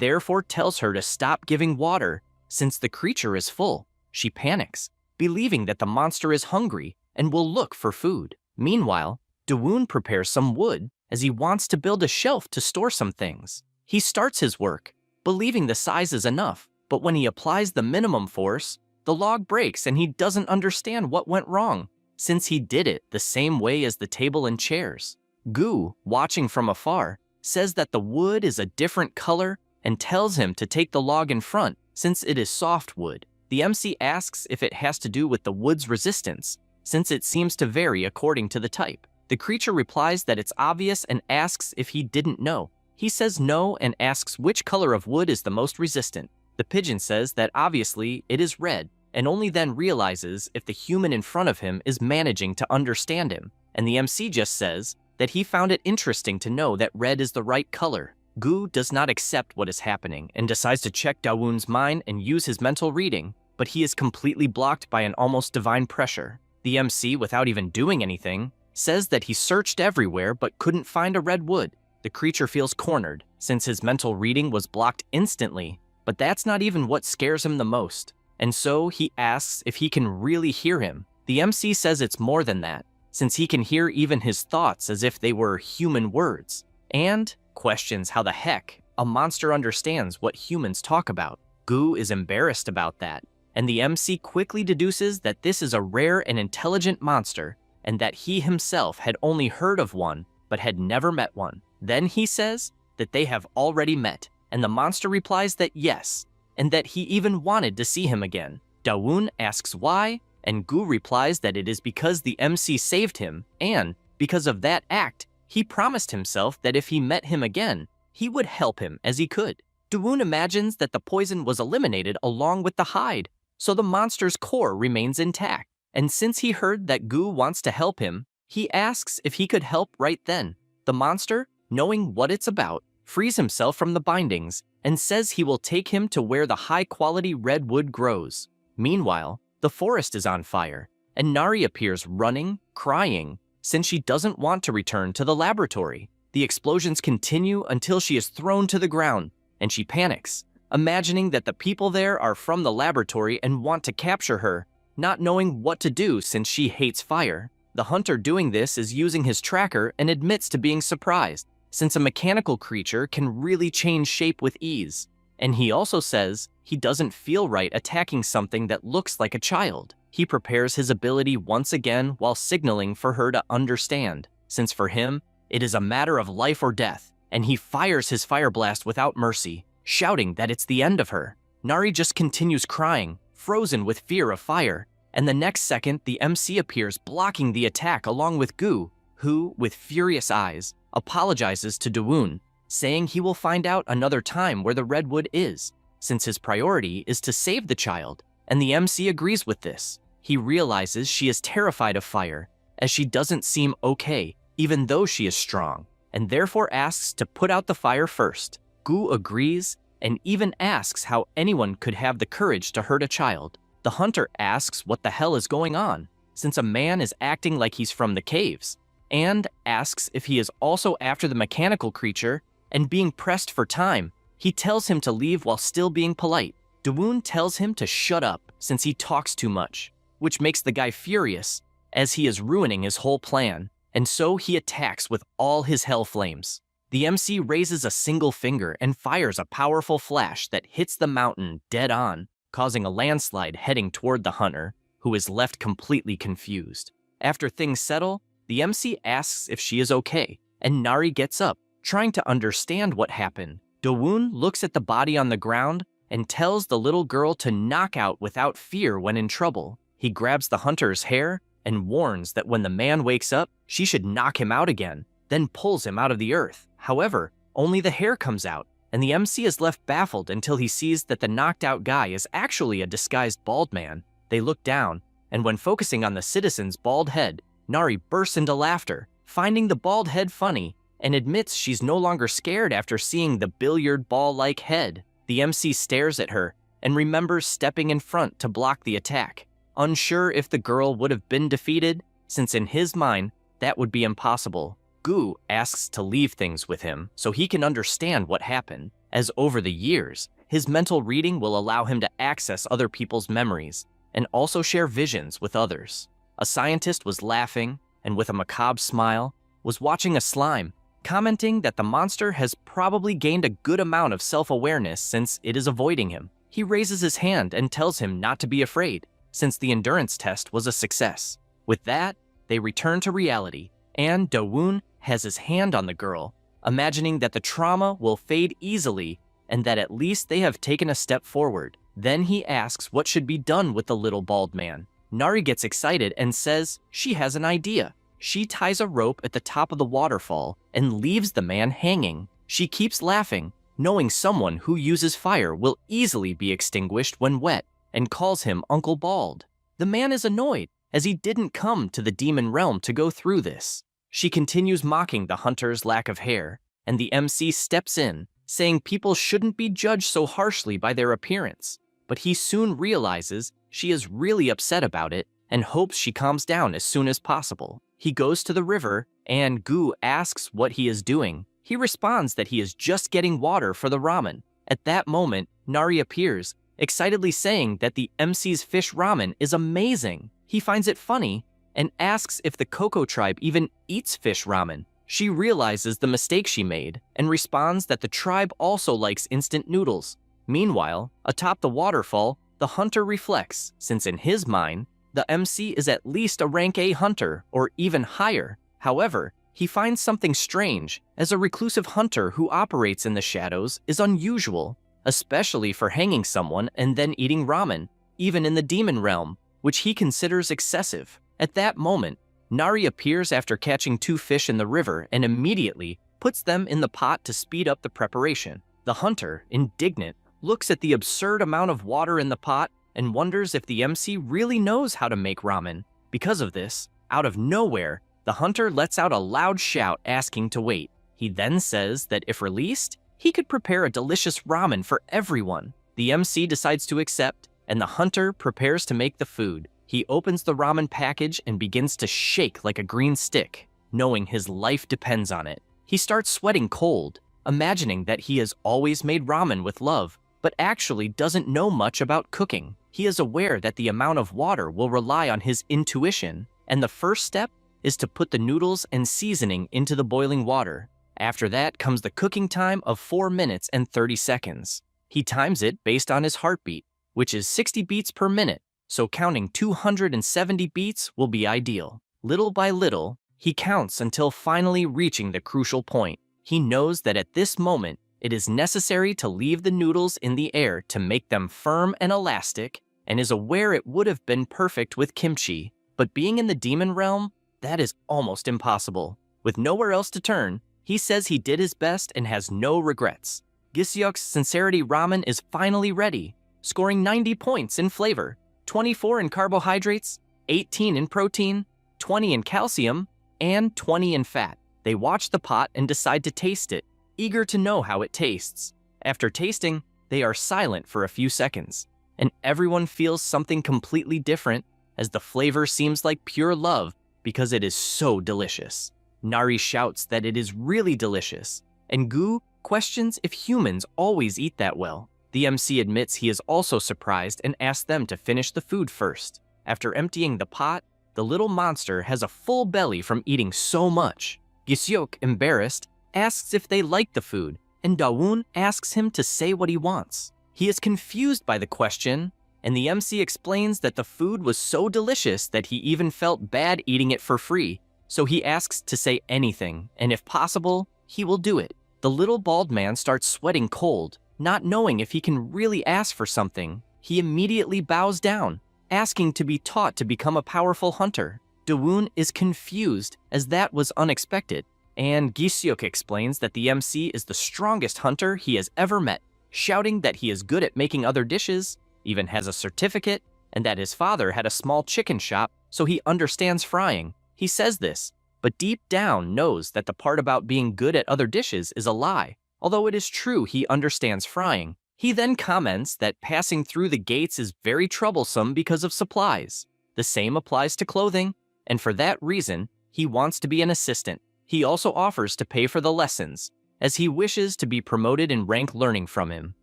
therefore tells her to stop giving water since the creature is full. She panics, believing that the monster is hungry and will look for food. Meanwhile, Dawoon prepares some wood as he wants to build a shelf to store some things. He starts his work, believing the size is enough, but when he applies the minimum force, the log breaks and he doesn't understand what went wrong, since he did it the same way as the table and chairs. Gu, watching from afar, says that the wood is a different color and tells him to take the log in front since it is soft wood. The MC asks if it has to do with the wood's resistance, since it seems to vary according to the type. The creature replies that it's obvious and asks if he didn't know. He says no and asks which color of wood is the most resistant. The pigeon says that obviously it is red, and only then realizes if the human in front of him is managing to understand him. And the MC just says that he found it interesting to know that red is the right color. Gu does not accept what is happening and decides to check Dawoon's mind and use his mental reading, but he is completely blocked by an almost divine pressure. The MC, without even doing anything, says that he searched everywhere but couldn't find a red wood. The creature feels cornered, since his mental reading was blocked instantly, but that's not even what scares him the most. And so he asks if he can really hear him. The MC says it's more than that, since he can hear even his thoughts as if they were human words, and questions how the heck a monster understands what humans talk about. Gu is embarrassed about that, and the MC quickly deduces that this is a rare and intelligent monster, and that he himself had only heard of one, but had never met one. Then he says that they have already met, and the monster replies that yes, and that he even wanted to see him again. Dawoon asks why, and Gu replies that it is because the MC saved him, and because of that act, he promised himself that if he met him again, he would help him as he could. Dawoon imagines that the poison was eliminated along with the hide, so the monster's core remains intact. And since he heard that Gu wants to help him, he asks if he could help right then. The monster, knowing what it's about, frees himself from the bindings and says he will take him to where the high-quality red wood grows. Meanwhile, the forest is on fire, and Nari appears running, crying, since she doesn't want to return to the laboratory. The explosions continue until she is thrown to the ground, and she panics, imagining that the people there are from the laboratory and want to capture her, not knowing what to do since she hates fire. The hunter doing this is using his tracker and admits to being surprised, since a mechanical creature can really change shape with ease. And he also says he doesn't feel right attacking something that looks like a child. He prepares his ability once again while signaling for her to understand, since for him, it is a matter of life or death, and he fires his fire blast without mercy, shouting that it's the end of her. Nari just continues crying, frozen with fear of fire, and the next second the MC appears blocking the attack along with Gu, who, with furious eyes, apologizes to Dawoon, saying he will find out another time where the redwood is, since his priority is to save the child, and the MC agrees with this. He realizes she is terrified of fire, as she doesn't seem okay, even though she is strong, and therefore asks to put out the fire first. Gu agrees, and even asks how anyone could have the courage to hurt a child. The hunter asks what the hell is going on, since a man is acting like he's from the caves, and asks if he is also after the mechanical creature, and being pressed for time, he tells him to leave while still being polite. Dawoon tells him to shut up since he talks too much, which makes the guy furious, as he is ruining his whole plan, and so he attacks with all his hell flames. The MC raises a single finger and fires a powerful flash that hits the mountain dead on, causing a landslide heading toward the hunter, who is left completely confused. After things settle, the MC asks if she is okay, and Nari gets up, trying to understand what happened. Dawoon looks at the body on the ground and tells the little girl to knock out without fear when in trouble. He grabs the hunter's hair and warns that when the man wakes up, she should knock him out again, then pulls him out of the earth. However, only the hair comes out, and the MC is left baffled until he sees that the knocked out guy is actually a disguised bald man. They look down, and when focusing on the citizen's bald head, Nari bursts into laughter, finding the bald head funny, and admits she's no longer scared after seeing the billiard ball-like head. The MC stares at her and remembers stepping in front to block the attack, unsure if the girl would have been defeated, since in his mind, that would be impossible. Gu asks to leave things with him so he can understand what happened, as over the years, his mental reading will allow him to access other people's memories and also share visions with others. A scientist was laughing and with a macabre smile was watching a slime, commenting that the monster has probably gained a good amount of self-awareness since it is avoiding him. He raises his hand and tells him not to be afraid, since the endurance test was a success. With that, they return to reality, and Do-woon has his hand on the girl, imagining that the trauma will fade easily and that at least they have taken a step forward. Then he asks what should be done with the little bald man. Nari gets excited and says she has an idea. She ties a rope at the top of the waterfall and leaves the man hanging. She keeps laughing, knowing someone who uses fire will easily be extinguished when wet, and calls him Uncle Bald. The man is annoyed, as he didn't come to the demon realm to go through this. She continues mocking the hunter's lack of hair, and the MC steps in, saying people shouldn't be judged so harshly by their appearance. But he soon realizes she is really upset about it and hopes she calms down as soon as possible. He goes to the river, and Gu asks what he is doing. He responds that he is just getting water for the ramen. At that moment, Nari appears, excitedly saying that the MC's fish ramen is amazing. He finds it funny and asks if the Coco tribe even eats fish ramen. She realizes the mistake she made and responds that the tribe also likes instant noodles. Meanwhile, atop the waterfall, the hunter reflects, since in his mind, the MC is at least a rank A hunter or even higher. However, he finds something strange, as a reclusive hunter who operates in the shadows is unusual, especially for hanging someone and then eating ramen, even in the demon realm, which he considers excessive. At that moment, Nari appears after catching 2 fish in the river and immediately puts them in the pot to speed up the preparation. The hunter, indignant, looks at the absurd amount of water in the pot and wonders if the MC really knows how to make ramen. Because of this, out of nowhere, the hunter lets out a loud shout asking to wait. He then says that if released, he could prepare a delicious ramen for everyone. The MC decides to accept, and the hunter prepares to make the food. He opens the ramen package and begins to shake like a green stick, knowing his life depends on it. He starts sweating cold, imagining that he has always made ramen with love, but actually doesn't know much about cooking. He is aware that the amount of water will rely on his intuition, and the first step is to put the noodles and seasoning into the boiling water. After that comes the cooking time of 4 minutes and 30 seconds. He times it based on his heartbeat, which is 60 beats per minute, so counting 270 beats will be ideal. Little by little, he counts until finally reaching the crucial point. He knows that at this moment, it is necessary to leave the noodles in the air to make them firm and elastic, and is aware it would have been perfect with kimchi, but being in the demon realm, that is almost impossible. With nowhere else to turn, he says he did his best and has no regrets. Gisyuk's Sincerity Ramen is finally ready, scoring 90 points in flavor, 24 in carbohydrates, 18 in protein, 20 in calcium, and 20 in fat. They watch the pot and decide to taste it, eager to know how it tastes. After tasting, they are silent for a few seconds, and everyone feels something completely different, as the flavor seems like pure love because it is so delicious. Nari shouts that it is really delicious, and Gu questions if humans always eat that well. The MC admits he is also surprised and asks them to finish the food first. After emptying the pot, the little monster has a full belly from eating so much. Gisyuk, embarrassed, asks if they like the food, and Da-woon asks him to say what he wants. He is confused by the question, and the MC explains that the food was so delicious that he even felt bad eating it for free, so he asks to say anything, and if possible, he will do it. The little bald man starts sweating cold, not knowing if he can really ask for something. He immediately bows down, asking to be taught to become a powerful hunter. Da-woon is confused, as that was unexpected, and Gisyuk explains that the MC is the strongest hunter he has ever met, shouting that he is good at making other dishes, even has a certificate, and that his father had a small chicken shop, so he understands frying. He says this, but deep down knows that the part about being good at other dishes is a lie. Although it is true he understands frying, He then comments that passing through the gates is very troublesome because of supplies. The same applies to clothing, and for that reason, he wants to be an assistant. He also offers to pay for the lessons, as he wishes to be promoted in rank learning from him.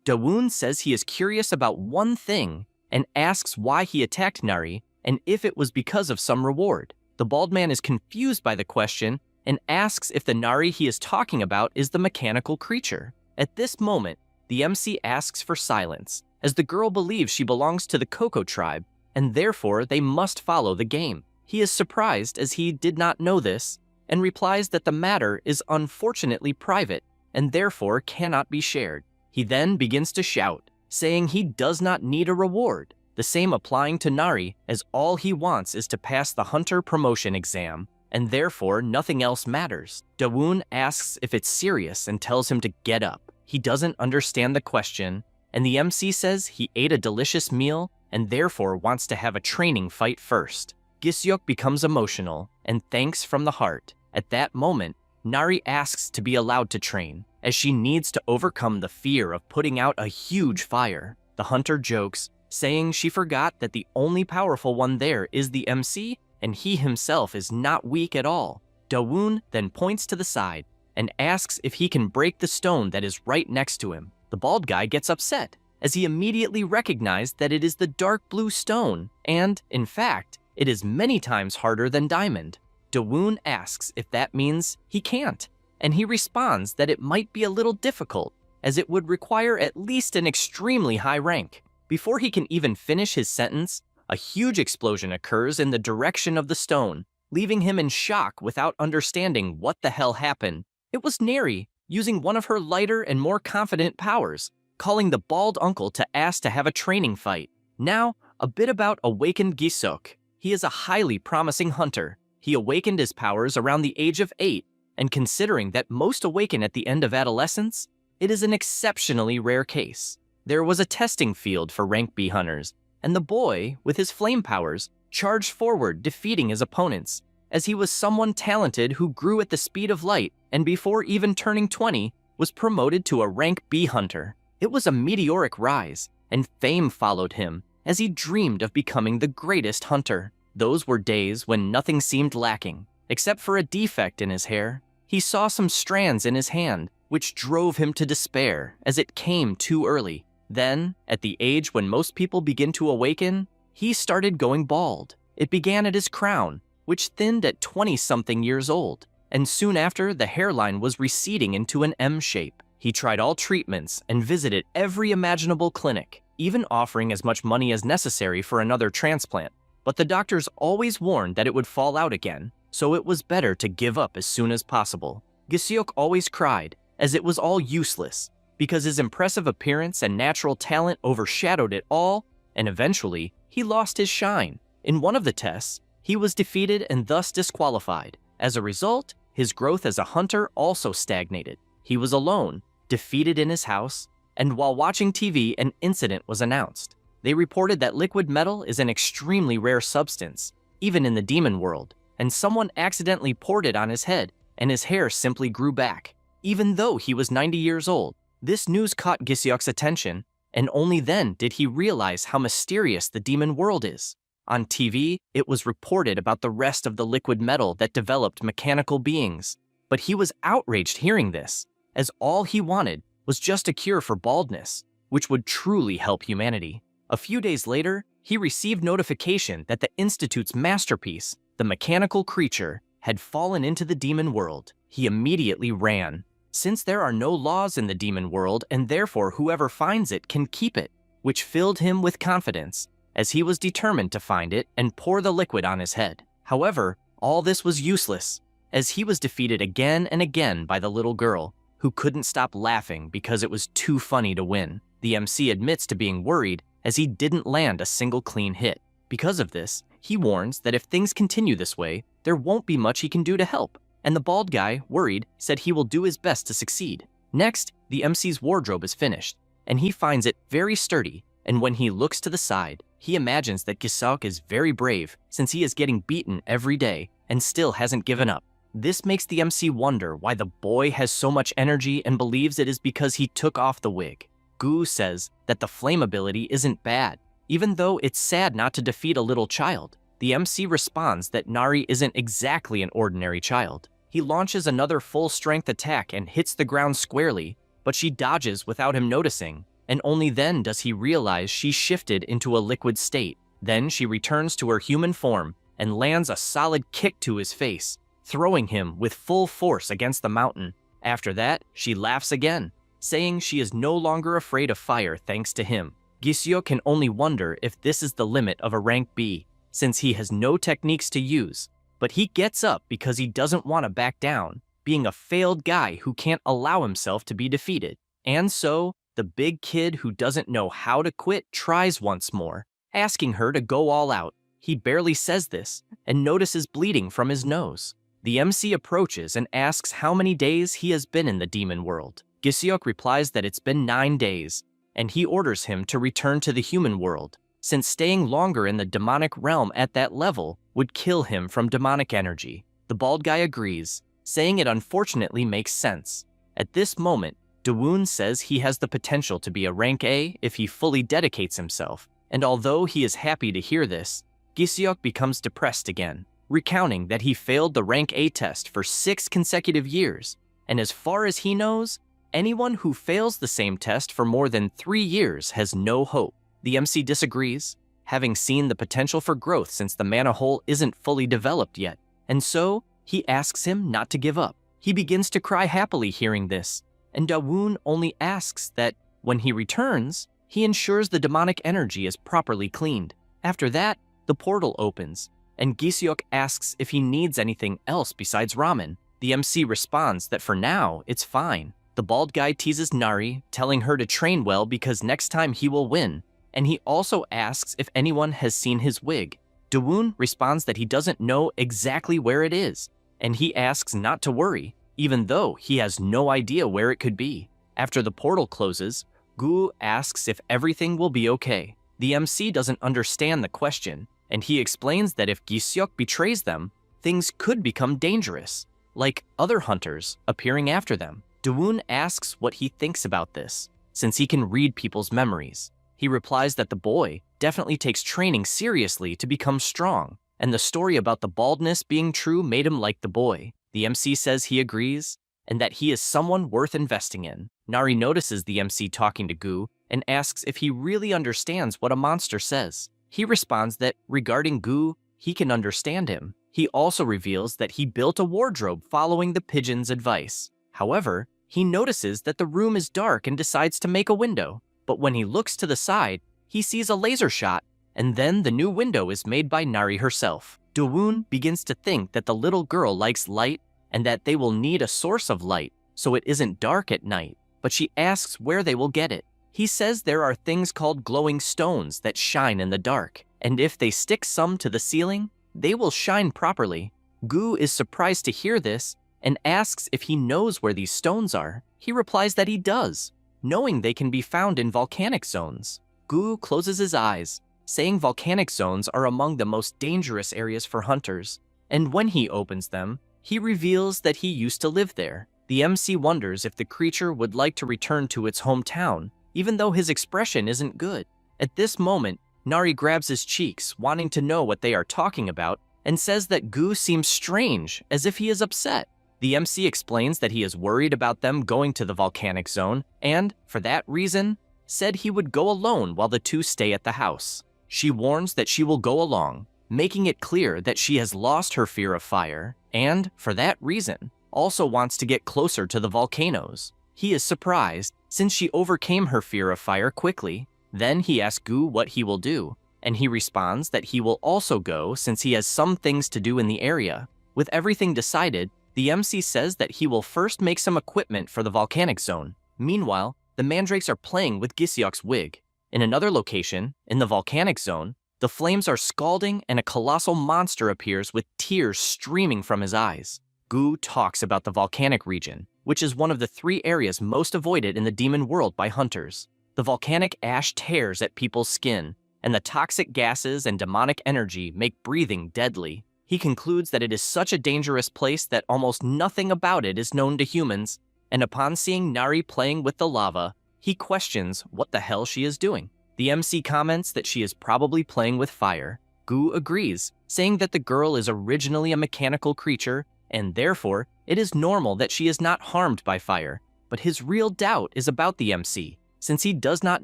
Dawoon says he is curious about one thing and asks why he attacked Nari and if it was because of some reward. The bald man is confused by the question and asks if the Nari he is talking about is the mechanical creature. At this moment, the MC asks for silence, as the girl believes she belongs to the Coco tribe, and therefore they must follow the game. He is surprised as he did not know this, and replies that the matter is unfortunately private, and therefore cannot be shared. He then begins to shout, saying he does not need a reward, the same applying to Nari, as all he wants is to pass the hunter promotion exam, and therefore nothing else matters. Dawoon asks if it's serious and tells him to get up. He doesn't understand the question, and the MC says he ate a delicious meal and therefore wants to have a training fight first. Giseok becomes emotional and thanks from the heart. At that moment, Nari asks to be allowed to train, as she needs to overcome the fear of putting out a huge fire. The hunter jokes, saying she forgot that the only powerful one there is the MC, and he himself is not weak at all. Dawoon then points to the side and asks if he can break the stone that is right next to him. The bald guy gets upset, as he immediately recognized that it is the dark blue stone, and, in fact, it is many times harder than diamond. Dawoon asks if that means he can't, and he responds that it might be a little difficult, as it would require at least an extremely high rank. Before he can even finish his sentence, a huge explosion occurs in the direction of the stone, leaving him in shock without understanding what the hell happened. It was Neri, using one of her lighter and more confident powers, calling the bald uncle to ask to have a training fight. Now, a bit about awakened Giseok. He is a highly promising hunter. He awakened his powers around the age of 8, and considering that most awaken at the end of adolescence, it is an exceptionally rare case. There was a testing field for rank B hunters, and the boy, with his flame powers, charged forward, defeating his opponents, as he was someone talented who grew at the speed of light and before even turning 20, was promoted to a rank B hunter. It was a meteoric rise, and fame followed him as he dreamed of becoming the greatest hunter. Those were days when nothing seemed lacking, except for a defect in his hair. He saw some strands in his hand, which drove him to despair as it came too early. Then, at the age when most people begin to awaken, he started going bald. It began at his crown, which thinned at 20-something years old, and soon after the hairline was receding into an M shape. He tried all treatments and visited every imaginable clinic, even offering as much money as necessary for another transplant. But the doctors always warned that it would fall out again, so it was better to give up as soon as possible. Giseok always cried, as it was all useless, because his impressive appearance and natural talent overshadowed it all, and eventually, he lost his shine. In one of the tests, he was defeated and thus disqualified. As a result, his growth as a hunter also stagnated. He was alone, defeated in his house, and while watching TV, an incident was announced. They reported that liquid metal is an extremely rare substance, even in the demon world, and someone accidentally poured it on his head, and his hair simply grew back, even though he was 90 years old. This news caught Giseok's attention, and only then did he realize how mysterious the demon world is. On TV, it was reported about the rest of the liquid metal that developed mechanical beings, but he was outraged hearing this, as all he wanted was just a cure for baldness, which would truly help humanity. A few days later, he received notification that the Institute's masterpiece, the mechanical creature, had fallen into the demon world. He immediately ran, since there are no laws in the demon world and therefore whoever finds it can keep it, which filled him with confidence, as he was determined to find it and pour the liquid on his head. However, all this was useless, as he was defeated again and again by the little girl, who couldn't stop laughing because it was too funny to win. The MC admits to being worried, as he didn't land a single clean hit. Because of this, he warns that if things continue this way, there won't be much he can do to help, and the bald guy, worried, said he will do his best to succeed. Next, the MC's wardrobe is finished, and he finds it very sturdy, and when he looks to the side, he imagines that Giseok is very brave since he is getting beaten every day and still hasn't given up. This makes the MC wonder why the boy has so much energy and believes it is because he took off the wig. Gu says that the flame ability isn't bad, even though it's sad not to defeat a little child. The MC responds that Nari isn't exactly an ordinary child. He launches another full-strength attack and hits the ground squarely, but she dodges without him noticing, and only then does he realize she shifted into a liquid state. Then she returns to her human form and lands a solid kick to his face, throwing him with full force against the mountain. After that, she laughs again, saying she is no longer afraid of fire thanks to him. Giseo can only wonder if this is the limit of a rank B, since he has no techniques to use, but he gets up because he doesn't want to back down, being a failed guy who can't allow himself to be defeated. And so, the big kid who doesn't know how to quit tries once more, asking her to go all out. He barely says this, and notices bleeding from his nose. The MC approaches and asks how many days he has been in the demon world. Giseok replies that it's been 9 days, and he orders him to return to the human world, since staying longer in the demonic realm at that level would kill him from demonic energy. The bald guy agrees, saying it unfortunately makes sense. At this moment, Dawoon says he has the potential to be a rank A if he fully dedicates himself, and although he is happy to hear this, Giseok becomes depressed again, recounting that he failed the rank A test for 6 consecutive years, and as far as he knows, anyone who fails the same test for more than 3 years has no hope. The MC disagrees, having seen the potential for growth since the mana hole isn't fully developed yet, and so he asks him not to give up. He begins to cry happily hearing this, and Dawoon only asks that, when he returns, he ensures the demonic energy is properly cleaned. After that, the portal opens, and Giseok asks if he needs anything else besides ramen. The MC responds that for now, it's fine. The bald guy teases Nari, telling her to train well because next time he will win, and he also asks if anyone has seen his wig. Dawoon responds that he doesn't know exactly where it is, and he asks not to worry, even though he has no idea where it could be. After the portal closes, Gu asks if everything will be okay. The MC doesn't understand the question, and he explains that if Giseok betrays them, things could become dangerous, like other hunters appearing after them. Dawoon asks what he thinks about this, since he can read people's memories. He replies that the boy definitely takes training seriously to become strong, and the story about the baldness being true made him like the boy. The MC says he agrees, and that he is someone worth investing in. Nari notices the MC talking to Gu and asks if he really understands what a monster says. He responds that regarding Gu, he can understand him. He also reveals that he built a wardrobe following the pigeon's advice. However, he notices that the room is dark and decides to make a window. But when he looks to the side, he sees a laser shot, and then the new window is made by Nari herself. Dawoon begins to think that the little girl likes light and that they will need a source of light so it isn't dark at night, but she asks where they will get it. He says there are things called glowing stones that shine in the dark, and if they stick some to the ceiling, they will shine properly. Gu is surprised to hear this and asks if he knows where these stones are. He replies that he does, knowing they can be found in volcanic zones. Gu closes his eyes, saying volcanic zones are among the most dangerous areas for hunters, and when he opens them, he reveals that he used to live there. The MC wonders if the creature would like to return to its hometown, even though his expression isn't good. At this moment, Nari grabs his cheeks, wanting to know what they are talking about, and says that Gu seems strange, as if he is upset. The MC explains that he is worried about them going to the volcanic zone, and, for that reason, said he would go alone while the two stay at the house. She warns that she will go along, making it clear that she has lost her fear of fire, and, for that reason, also wants to get closer to the volcanoes. He is surprised, since she overcame her fear of fire quickly. Then he asks Gu what he will do, and he responds that he will also go since he has some things to do in the area. With everything decided, the MC says that he will first make some equipment for the volcanic zone. Meanwhile, the mandrakes are playing with Giseok's wig. In another location, in the volcanic zone, the flames are scalding and a colossal monster appears with tears streaming from his eyes. Gu talks about the volcanic region, which is one of the 3 areas most avoided in the demon world by hunters. The volcanic ash tears at people's skin, and the toxic gases and demonic energy make breathing deadly. He concludes that it is such a dangerous place that almost nothing about it is known to humans, and upon seeing Nari playing with the lava, He questions what the hell she is doing. The MC comments that she is probably playing with fire. Gu agrees, saying that the girl is originally a mechanical creature, and therefore, it is normal that she is not harmed by fire. But his real doubt is about the MC, since he does not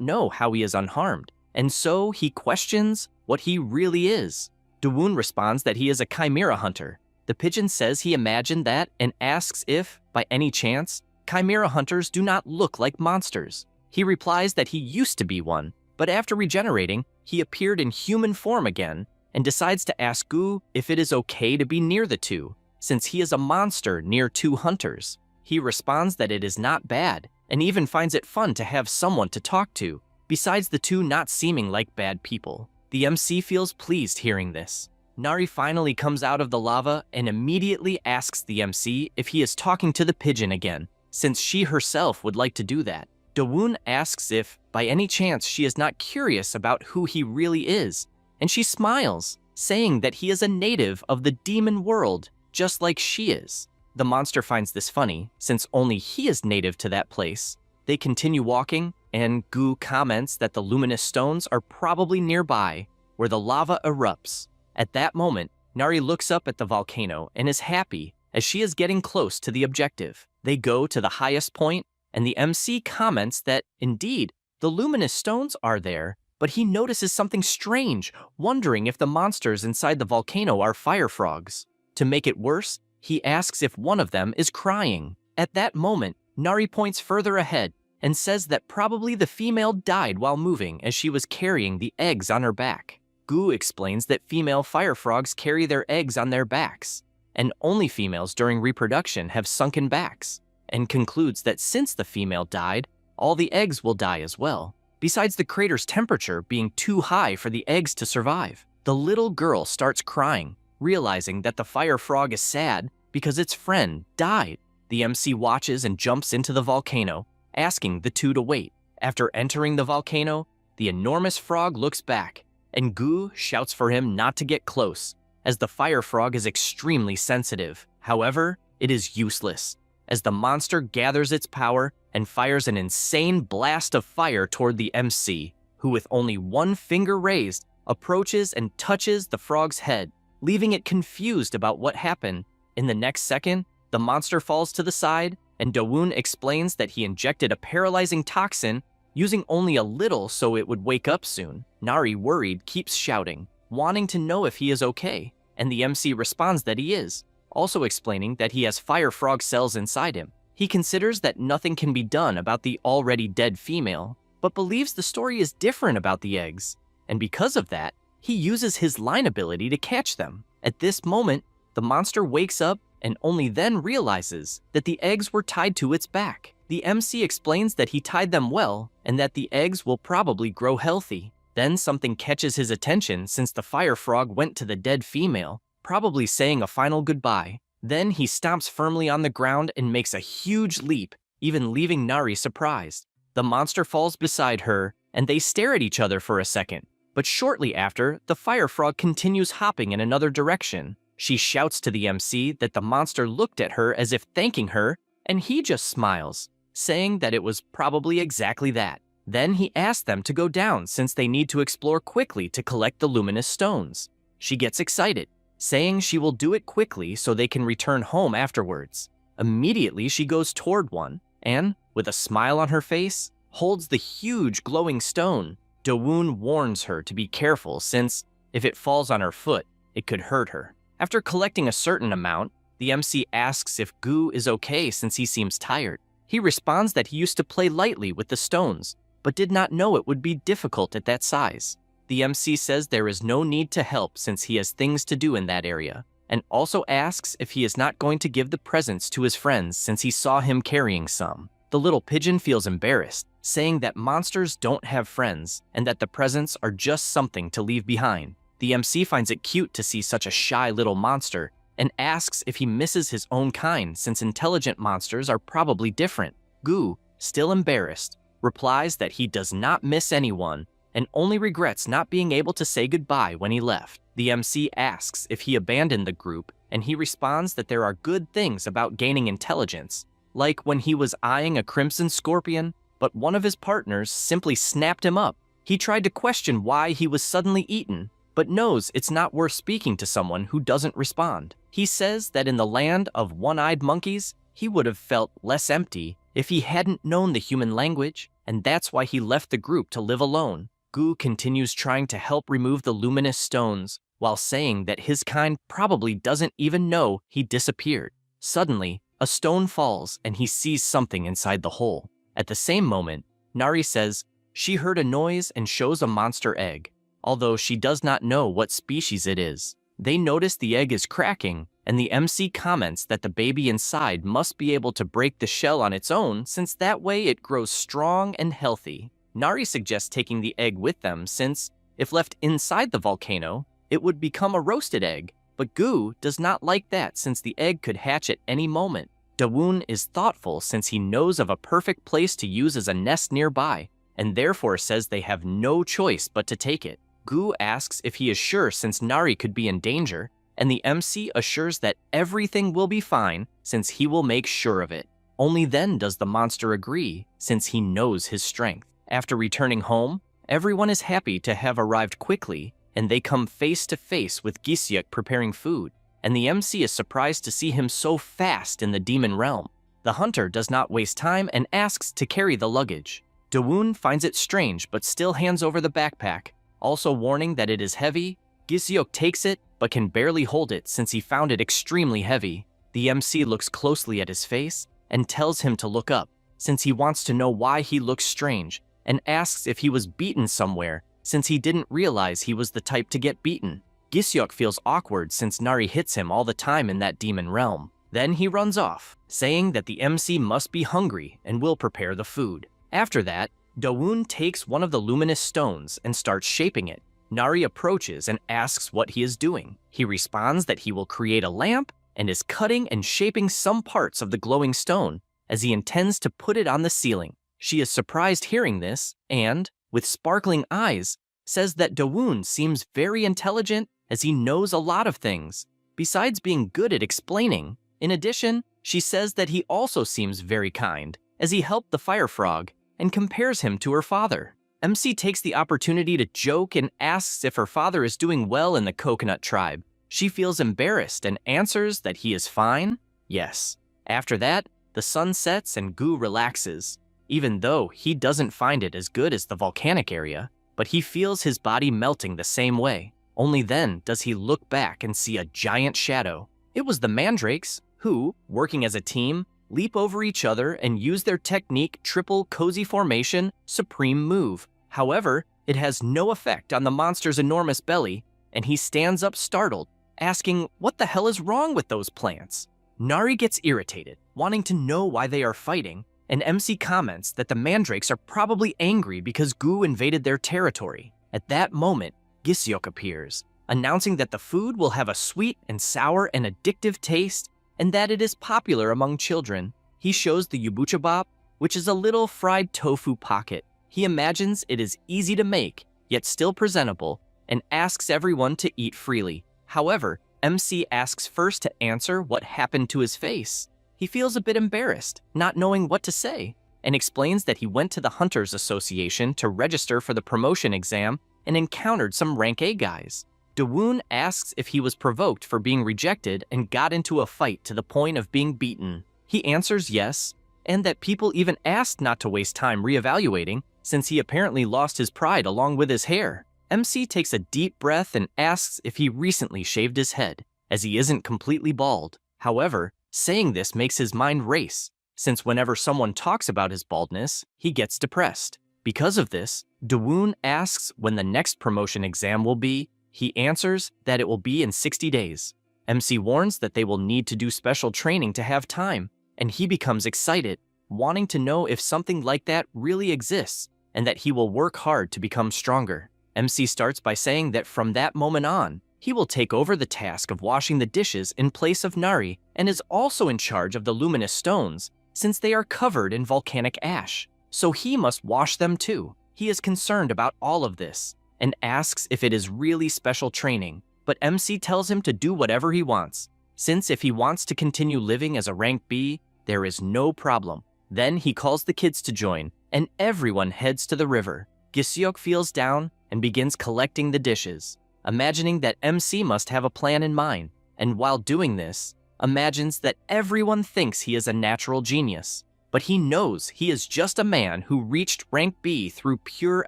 know how he is unharmed, and so he questions what he really is. Dawoon responds that he is a chimera hunter. The pigeon says he imagined that and asks if, by any chance, chimera hunters do not look like monsters. He replies that he used to be one, but after regenerating, he appeared in human form again and decides to ask Gu if it is okay to be near the two, since he is a monster near two hunters. He responds that it is not bad, and even finds it fun to have someone to talk to, besides the two not seeming like bad people. The MC feels pleased hearing this. Nari finally comes out of the lava and immediately asks the MC if he is talking to the pigeon again, since she herself would like to do that. Dawoon asks if, by any chance, she is not curious about who he really is, and she smiles, saying that he is a native of the demon world, just like she is. The monster finds this funny, since only he is native to that place. They continue walking, and Gu comments that the luminous stones are probably nearby, where the lava erupts. At that moment, Nari looks up at the volcano and is happy, as she is getting close to the objective. They go to the highest point, and the MC comments that, indeed, the luminous stones are there, but he notices something strange, wondering if the monsters inside the volcano are fire frogs. To make it worse, he asks if one of them is crying. At that moment, Nari points further ahead and says that probably the female died while moving as she was carrying the eggs on her back. Gu explains that female fire frogs carry their eggs on their backs, and only females during reproduction have sunken backs, and concludes that since the female died, all the eggs will die as well, besides the crater's temperature being too high for the eggs to survive. The little girl starts crying, realizing that the fire frog is sad because its friend died. The MC watches and jumps into the volcano, asking the two to wait. After entering the volcano, the enormous frog looks back, and Gu shouts for him not to get close, as the fire frog is extremely sensitive. However, it is useless, as the monster gathers its power and fires an insane blast of fire toward the MC, who with only one finger raised, approaches and touches the frog's head, leaving it confused about what happened. In the next second, the monster falls to the side, and Dawoon explains that he injected a paralyzing toxin, using only a little so it would wake up soon. Nari, worried, keeps shouting, wanting to know if he is okay, and the MC responds that he is, also explaining that he has fire frog cells inside him. He considers that nothing can be done about the already dead female, but believes the story is different about the eggs, and because of that, he uses his line ability to catch them. At this moment, the monster wakes up and only then realizes that the eggs were tied to its back. The MC explains that he tied them well and that the eggs will probably grow healthy. Then something catches his attention since the fire frog went to the dead female, probably saying a final goodbye. Then he stomps firmly on the ground and makes a huge leap, even leaving Nari surprised. The monster falls beside her, and they stare at each other for a second. But shortly after, the fire frog continues hopping in another direction. She shouts to the MC that the monster looked at her as if thanking her, and he just smiles, saying that it was probably exactly that. Then he asks them to go down since they need to explore quickly to collect the luminous stones. She gets excited, saying she will do it quickly so they can return home afterwards. Immediately she goes toward one, and, with a smile on her face, holds the huge glowing stone. Dawoon warns her to be careful since, if it falls on her foot, it could hurt her. After collecting a certain amount, the MC asks if Gu is okay since he seems tired. He responds that he used to play lightly with the stones, but did not know it would be difficult at that size. The MC says there is no need to help since he has things to do in that area, and also asks if he is not going to give the presents to his friends since he saw him carrying some. The little pigeon feels embarrassed, saying that monsters don't have friends and that the presents are just something to leave behind. The MC finds it cute to see such a shy little monster and asks if he misses his own kind since intelligent monsters are probably different. Gu, still embarrassed, replies that he does not miss anyone and only regrets not being able to say goodbye when he left. The MC asks if he abandoned the group, and he responds that there are good things about gaining intelligence, like when he was eyeing a crimson scorpion but one of his partners simply snapped him up. He tried to question why he was suddenly eaten, but knows it's not worth speaking to someone who doesn't respond. He says that in the land of one-eyed monkeys, he would have felt less empty if he hadn't known the human language, and that's why he left the group to live alone. Gu continues trying to help remove the luminous stones, while saying that his kind probably doesn't even know he disappeared. Suddenly, a stone falls and he sees something inside the hole. At the same moment, Nari says she heard a noise and shows a monster egg, although she does not know what species it is. They notice the egg is cracking, and the MC comments that the baby inside must be able to break the shell on its own since that way it grows strong and healthy. Nari suggests taking the egg with them since, if left inside the volcano, it would become a roasted egg, but Gu does not like that since the egg could hatch at any moment. Dawoon is thoughtful since he knows of a perfect place to use as a nest nearby, and therefore says they have no choice but to take it. Gu asks if he is sure since Nari could be in danger, and the MC assures that everything will be fine since he will make sure of it. Only then does the monster agree, since he knows his strength. After returning home, everyone is happy to have arrived quickly, and they come face to face with Gisyuk preparing food, and the MC is surprised to see him so fast in the demon realm. The hunter does not waste time and asks to carry the luggage. Dawoon finds it strange but still hands over the backpack, also warning that it is heavy. Gisyuk takes it but can barely hold it since he found it extremely heavy. The MC looks closely at his face and tells him to look up, since he wants to know why he looks strange, and asks if he was beaten somewhere since he didn't realize he was the type to get beaten. Gisyuk feels awkward since Nari hits him all the time in that demon realm. Then he runs off, saying that the MC must be hungry and will prepare the food. After that, Dawoon takes one of the luminous stones and starts shaping it. Nari approaches and asks what he is doing. He responds that he will create a lamp and is cutting and shaping some parts of the glowing stone as he intends to put it on the ceiling. She is surprised hearing this and, with sparkling eyes, says that Dawoon seems very intelligent as he knows a lot of things, besides being good at explaining. In addition, she says that he also seems very kind, as he helped the fire frog, and compares him to her father. MC takes the opportunity to joke and asks if her father is doing well in the coconut tribe. She feels embarrassed and answers that he is fine. Yes. After that, the sun sets and Gu relaxes, even though he doesn't find it as good as the volcanic area, but he feels his body melting the same way. Only then does he look back and see a giant shadow. It was the mandrakes who, working as a team, leap over each other and use their technique triple cozy formation supreme move. However, it has no effect on the monster's enormous belly, and he stands up startled, asking what the hell is wrong with those plants. Nari gets irritated, wanting to know why they are fighting, and MC comments that the mandrakes are probably angry because Gu invaded their territory. At that moment, Gisyuk appears, announcing that the food will have a sweet and sour and addictive taste, and that it is popular among children. He shows the yubuchabop, which is a little fried tofu pocket. He imagines it is easy to make, yet still presentable, and asks everyone to eat freely. However, MC asks first to answer what happened to his face. He feels a bit embarrassed, not knowing what to say, and explains that he went to the Hunters Association to register for the promotion exam and encountered some rank A guys. Dawoon asks if he was provoked for being rejected and got into a fight to the point of being beaten. He answers yes, and that people even asked not to waste time reevaluating since he apparently lost his pride along with his hair. MC takes a deep breath and asks if he recently shaved his head, as he isn't completely bald. However, saying this makes his mind race, since whenever someone talks about his baldness, he gets depressed. Because of this, Dawoon asks when the next promotion exam will be. He answers that it will be in 60 days. MC warns that they will need to do special training to have time, and he becomes excited, wanting to know if something like that really exists, and that he will work hard to become stronger. MC starts by saying that from that moment on, he will take over the task of washing the dishes in place of Nari, and is also in charge of the luminous stones, since they are covered in volcanic ash. So he must wash them too. He is concerned about all of this, and asks if it is really special training, but MC tells him to do whatever he wants, since if he wants to continue living as a rank B, there is no problem. Then he calls the kids to join, and everyone heads to the river. Giseok feels down and begins collecting the dishes, imagining that MC must have a plan in mind, and while doing this, imagines that everyone thinks he is a natural genius. But he knows he is just a man who reached rank B through pure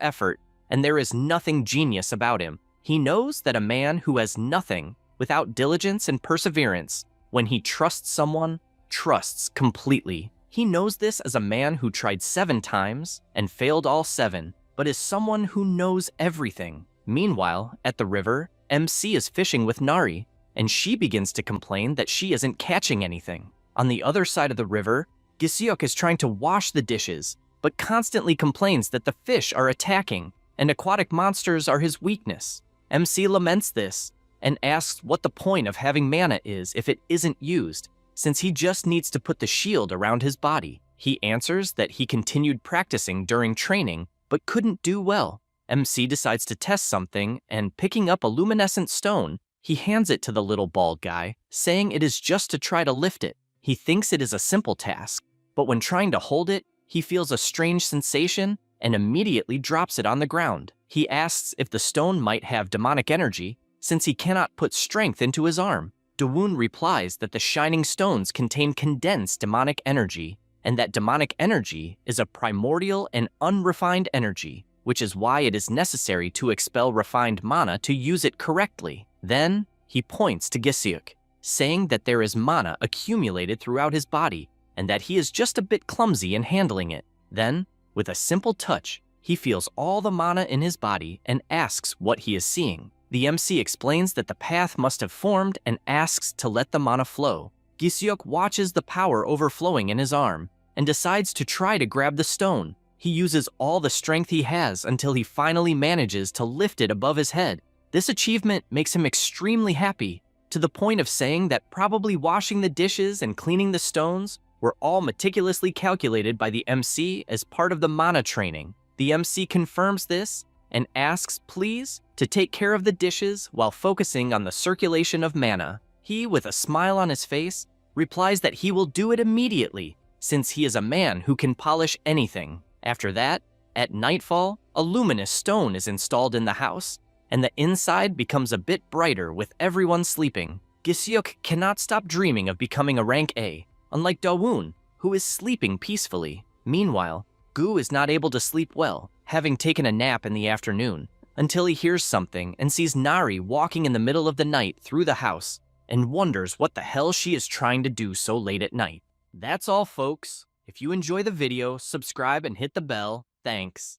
effort, and there is nothing genius about him. He knows that a man who has nothing without diligence and perseverance, when he trusts someone, trusts completely. He knows this as a man who tried 7 times and failed all 7, but is someone who knows everything. Meanwhile, at the river, MC is fishing with Nari, and she begins to complain that she isn't catching anything. On the other side of the river, Giseok is trying to wash the dishes, but constantly complains that the fish are attacking, and aquatic monsters are his weakness. MC laments this, and asks what the point of having mana is if it isn't used, since he just needs to put the shield around his body. He answers that he continued practicing during training, but couldn't do well. MC decides to test something, and picking up a luminescent stone, he hands it to the little bald guy, saying it is just to try to lift it. He thinks it is a simple task, but when trying to hold it, he feels a strange sensation and immediately drops it on the ground. He asks if the stone might have demonic energy, since he cannot put strength into his arm. Dawoon replies that the shining stones contain condensed demonic energy, and that demonic energy is a primordial and unrefined energy, which is why it is necessary to expel refined mana to use it correctly. Then, he points to Giseok, saying that there is mana accumulated throughout his body, and that he is just a bit clumsy in handling it. Then, with a simple touch, he feels all the mana in his body and asks what he is seeing. The MC explains that the path must have formed and asks to let the mana flow. Giseok watches the power overflowing in his arm and decides to try to grab the stone. He uses all the strength he has until he finally manages to lift it above his head. This achievement makes him extremely happy, to the point of saying that probably washing the dishes and cleaning the stones were all meticulously calculated by the MC as part of the mana training. The MC confirms this and asks please to take care of the dishes while focusing on the circulation of mana. He, with a smile on his face, replies that he will do it immediately, since he is a man who can polish anything. After that, at nightfall, a luminous stone is installed in the house, and the inside becomes a bit brighter with everyone sleeping. Giseok cannot stop dreaming of becoming a rank A, unlike Dawoon, who is sleeping peacefully. Meanwhile, Gu is not able to sleep well, having taken a nap in the afternoon, until he hears something and sees Nari walking in the middle of the night through the house, and wonders what the hell she is trying to do so late at night. That's all, folks. If you enjoy the video, subscribe and hit the bell. Thanks.